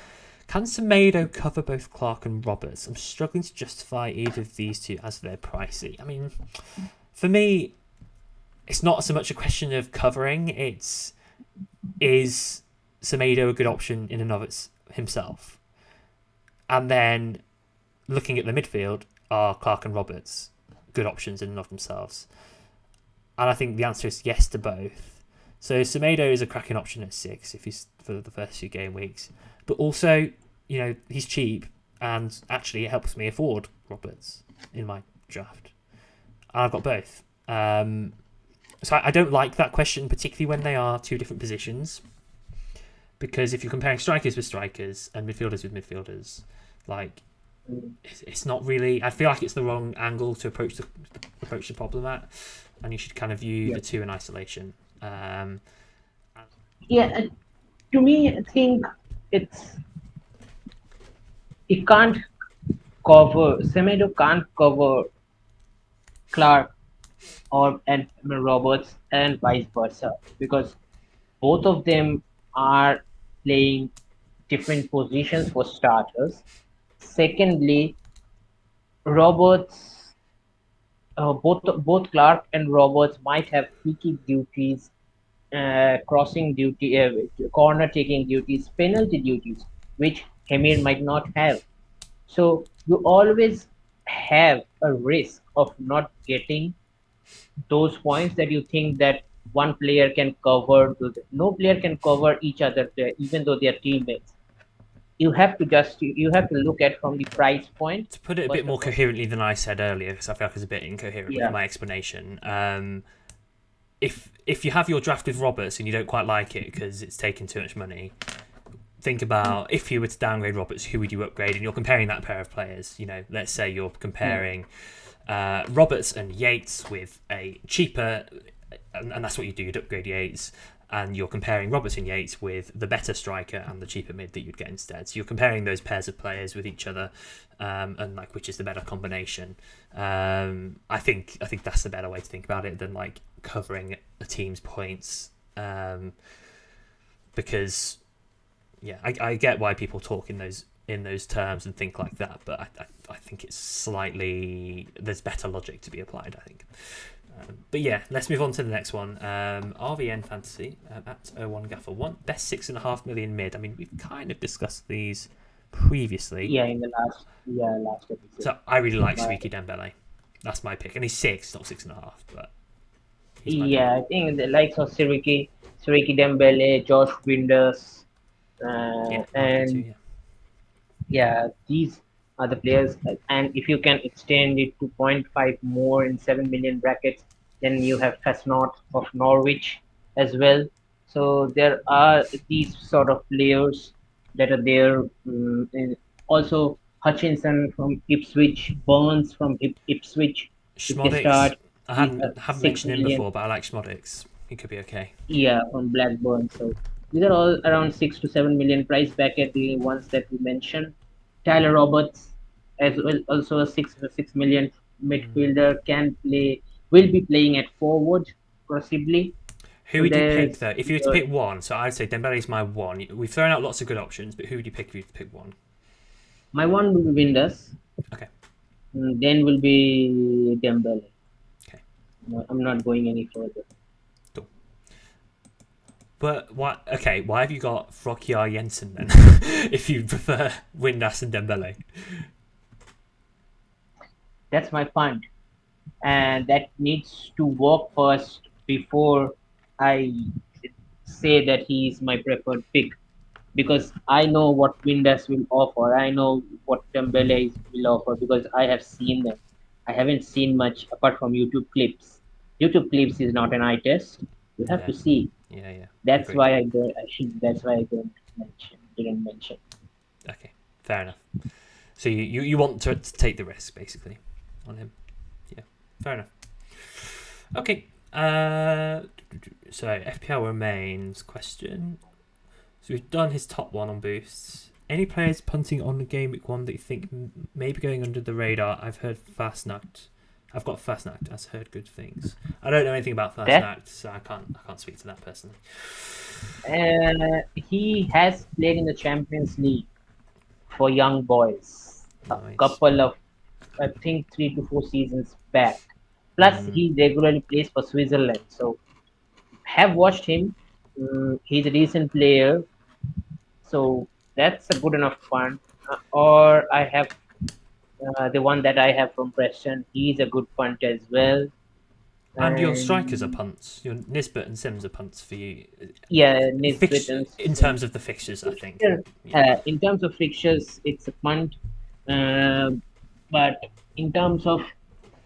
Can Semedo cover both Clark and Roberts? I'm struggling to justify either of these two as they're pricey. I mean, for me, it's not so much a question of covering. Is Semedo a good option in and of himself? And then looking at the midfield, are Clark and Roberts good options in and of themselves? And I think the answer is yes to both. So Semedo is a cracking option at 6 if he's for the first 2 game weeks. But also, he's cheap, and actually it helps me afford Roberts in my draft. And I've got both. So I don't like that question, particularly when they are 2 different positions. Because if you're comparing strikers with strikers and midfielders with midfielders, like, it's not really... I feel like it's the wrong angle to approach the problem at. And you should kind of view the 2 in isolation. To me, I think it's He can't cover Semedo can't cover Clark or and Roberts and vice versa because both of them are playing different positions for starters. Secondly, Roberts, both Clark and Roberts might have picky duties, crossing duty, corner taking duties, penalty duties, which Hemir might not have. So you always have a risk of not getting those points that you think that one player can cover. No player can cover each other, even though they are teammates. You have to look at from the price point To put it a bit first of more all. coherently than I said earlier, because I feel like I was a bit incoherent with Yeah, my explanation. If you have your draft with Roberts and you don't quite like it because it's taken too much money, think about if you were to downgrade Roberts, who would you upgrade? And you're comparing that pair of players. You know, let's say you're yeah, comparing Roberts and Yates with a cheaper, and that's what you do. You'd upgrade Yates, and you're comparing Roberts and Yates with the better striker and the cheaper mid that you'd get instead. So you're comparing those pairs of players with each other, and like which is the better combination. I think that's the better way to think about it than like covering a team's points, because yeah, I get why people talk in those terms and think like that, but I think it's slightly there's better logic to be applied. I think. But yeah, let's move on to the next one. RVN Fantasy at GW1 Drafts. Best 6.5 million mid. I mean, we've kind of discussed these previously. yeah. In the last episode. So I really like But Sriki Dembele. That's my pick. And he's 6, not 6.5, but he's my pick. yeah, I think the likes of Siriki Dembele, Josh Winders, Yeah, might be too, and yeah. yeah, these are the players. And if you can extend it to point 0.5 more in 7 million brackets, then you have Fesnot of Norwich as well. So there are these sort of players that are there. And also Hutchinson from Ipswich, Burns from Ipswich. If they Schmodix, start, I these are haven't 6 mentioned him million. before, but I like Schmodix. He could be okay. Yeah, from Blackburn. So these are all around 6 to 7 million price bracket, the ones that we mentioned. Tyler Roberts, as well, also a 6 million midfielder, can play, will be playing at forward, possibly. Who So would you pick there's though? If you were to pick one, so I'd say Dembele's my one. We've thrown out lots of good options, but who would you pick if you were to pick one? my one will be Windows, Okay, then will be Dembele. okay, No, I'm not going any further. cool. But why? Okay, why have you got Frokjar Jensen then? If you prefer Windass and Dembele. That's my point, and that needs to work first before I say that he is my preferred pick. Because I know what Windows will offer. I know what Dembele will offer because I have seen them. I haven't seen much apart from YouTube clips. YouTube clips is not an eye test. You have Yeah, to see. yeah, yeah. That's Agreed. why I don't. That's why I don't mention. Didn't mention. Okay, fair enough. So you want to take the risk basically on him. Yeah, fair enough. Okay. So FPL remains question. So we've done his top one on boosts. Any players punting on the game week 1 that you think may be going under the radar? I've heard Fastnacht. I've got Fastnacht. I've heard good things. I don't know anything about That Fastnacht, so I can't speak to that personally. he has played in the Champions League for young boys a Nice. couple of, I think, 3 to 4 seasons back. Plus, he regularly plays for Switzerland. So have watched him. He's a decent player, so that's a good enough punt. Or I have the one that I have from Preston. He's a good punt as well. And your strikers are And punts. Your Nisbet and Sims are punts for you. yeah, Nisbet and In terms of the fixtures, I think. Yeah. in terms of fixtures, it's a punt. Uh, but in terms of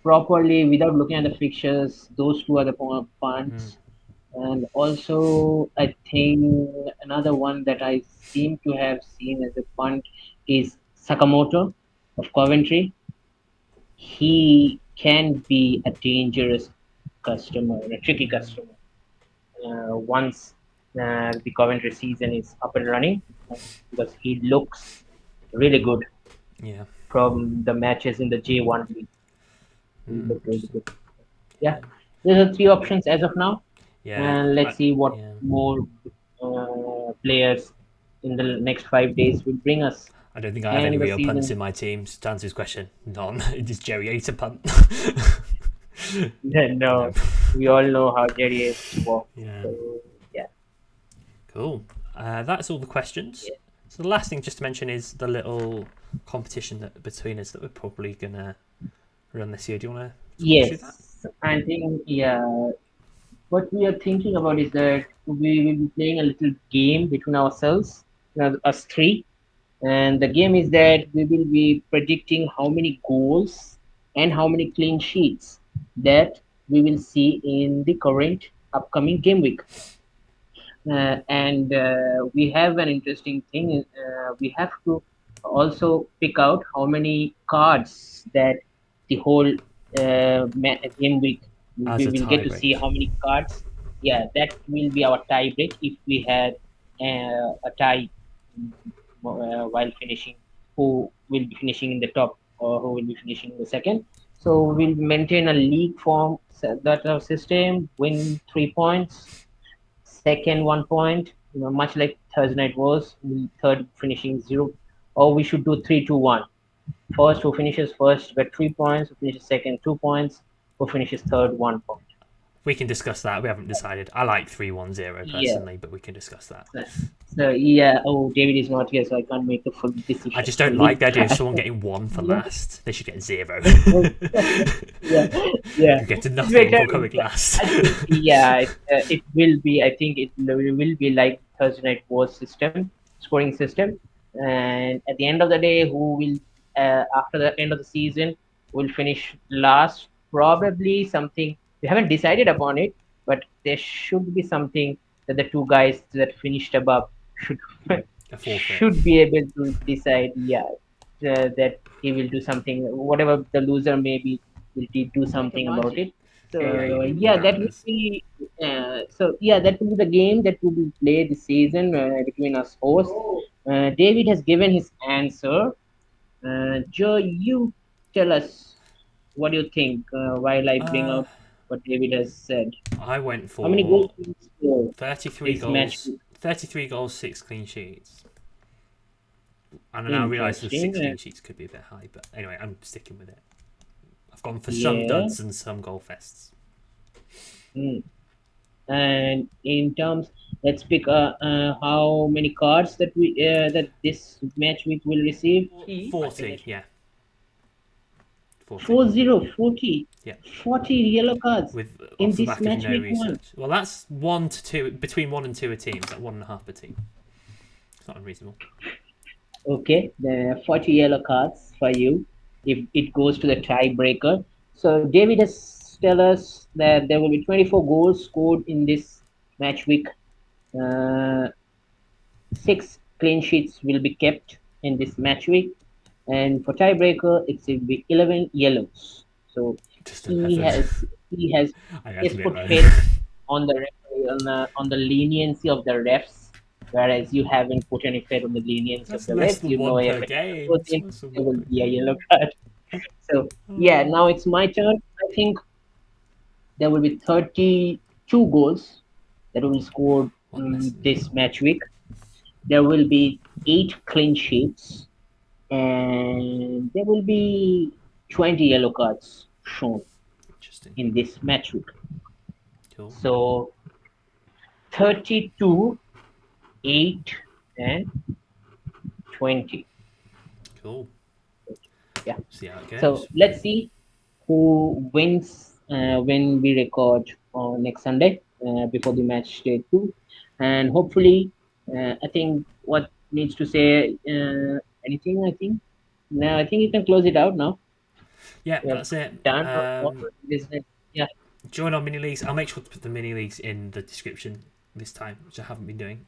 properly, without looking at the fixtures, those two are the punts. And also, I think another one that I seem to have seen as a punt is Sakamoto of Coventry. He can be a dangerous customer, a tricky customer. Once the Coventry season is up and running, because he looks really good. Yeah. from the matches in the J1 league. Will look really Interesting. good. Yeah, there are three options as of now, Yeah. and let's see what Yeah. more players in the next 5 days will bring us. I don't think I have any And the real punts season, in my team. So to answer his question, none. Does Jerry hate a punt? No. no, we all know how Jerry is to walk. Yeah. So yeah, Cool. That's all the questions. yeah. So the last thing just to mention is the little competition that between us that we're probably gonna run this year. Do you want to talk us through that? Yes, I think yeah. What we are thinking about is that we will be playing a little game between ourselves, us three. And the game is that we will be predicting how many goals and how many clean sheets that we will see in the current upcoming game week. And we have an interesting thing. We have to also pick out how many cards that the whole game week As we a will get tie to see break. how many cards. Yeah, that will be our tie break if we had a tie while finishing. Who will be finishing in the top or who will be finishing in the second? So we'll maintain a league form that our system win 3 points, second 1 point, much like Thursday night was, third finishing zero, or we should do 3-2-1. First who finishes first get 3 points, who finishes second 2 points, who finishes third 1 point. We can discuss that. We haven't decided. I like 3-1-0 Yeah. personally, but we can discuss that. So, so yeah, oh David is not here, so I can't make a full I decision just don't like fully. the idea of someone getting one for Yeah, last. They should get 0. yeah, yeah. You get to It's nothing better. for coming last. I think yeah, it will be. I think it will be like Thursday night was system, scoring system, and at the end of the day, who will after the end of the season will finish last? Probably something we haven't decided upon it, but there should be something that the two guys that finished above should A forfeit. should be able to decide. Yeah, that he will do something. Whatever the loser may be, will he do something about it? So yeah, that will Regardless. be that will be the game that will be played this season between us hosts. David has given his answer. Joe, you tell us what do you think while I bring Uh, out what David has said. I went How many goals for will you score 33 this match? goals. 33 goals, 6 clean sheets. And I now realise the Interesting. 6 clean sheets could be a bit high, but anyway, I'm sticking with it. I've gone for some Yeah. duds and some goal fests. Mm. And in terms, let's pick how many cards that this match week will receive. 40, yeah. 40. 40, Yeah. 40 yellow cards With in off the this back of match no week one. research. Well, that's 1 to 2, between 1 and 2 a team. It's like 1.5 per team. It's not unreasonable. Okay, the 40 yellow cards for you if it goes to the tiebreaker. So David has tell us that there will be 24 goals scored in this match week. Uh, 6 clean sheets will be kept in this match week, and for tiebreaker, it will be 11 yellows. So Just he 11. has he has I he That's has a bit put low. faith on the referee, on the leniency of the refs, whereas you haven't put any faith on the leniency of That's the less refs. than You know, 1 if per it game. goes It's in, less than there 1 will per be a game. yellow card. So yeah, now it's my turn. I think there will be 32 goals that will be scored One less than this usual. match week. There will be 8 clean sheets, and there will be 20 yellow cards shown Interesting. in this match week. Cool. So 32, 8, and 20. Cool. Yeah. See how it So goes. let's see who wins when we record on next Sunday before the match day 2. And hopefully, I think what needs to say anything, I think. Now, I think you can close it out now. Yeah, We have that's it. done all this. Yeah. Join our mini leagues. I'll make sure to put the mini leagues in the description this time, which I haven't been doing.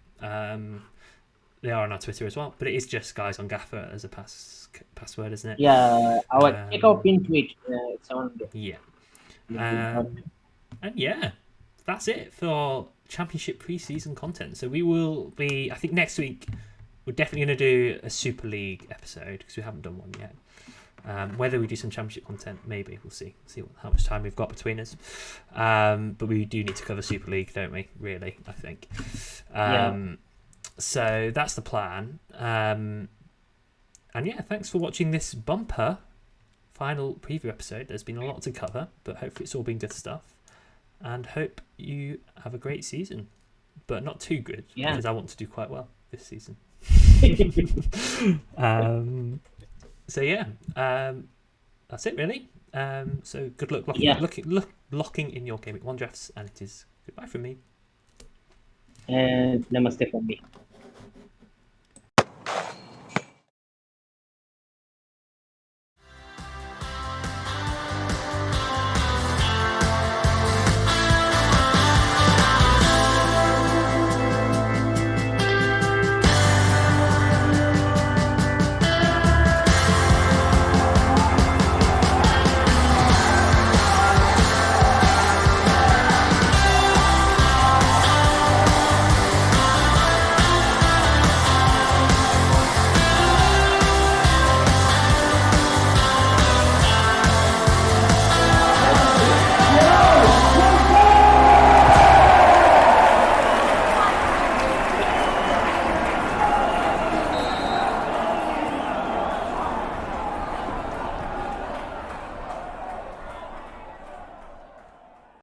They are on our Twitter as well, but it is just guys on Gaffer as a password, isn't it? Yeah, check out pin tweet. It's on the Yeah. LinkedIn. And yeah, that's it for championship preseason content. So we will be, I think next week we're definitely going to do a Super League episode because we haven't done one yet. Whether we do some championship content, maybe we'll see how much time we've got between us. But we do need to cover Super League, don't we? Really, I think. So that's the plan. And yeah, thanks for watching this bumper final preview episode. There's been a lot to cover, but hopefully it's all been good stuff. And hope you have a great season, but not too good because I want to do quite well this season. So yeah, that's it really. So good luck locking in your GW1 Drafts, and it is goodbye from me. And namaste from me.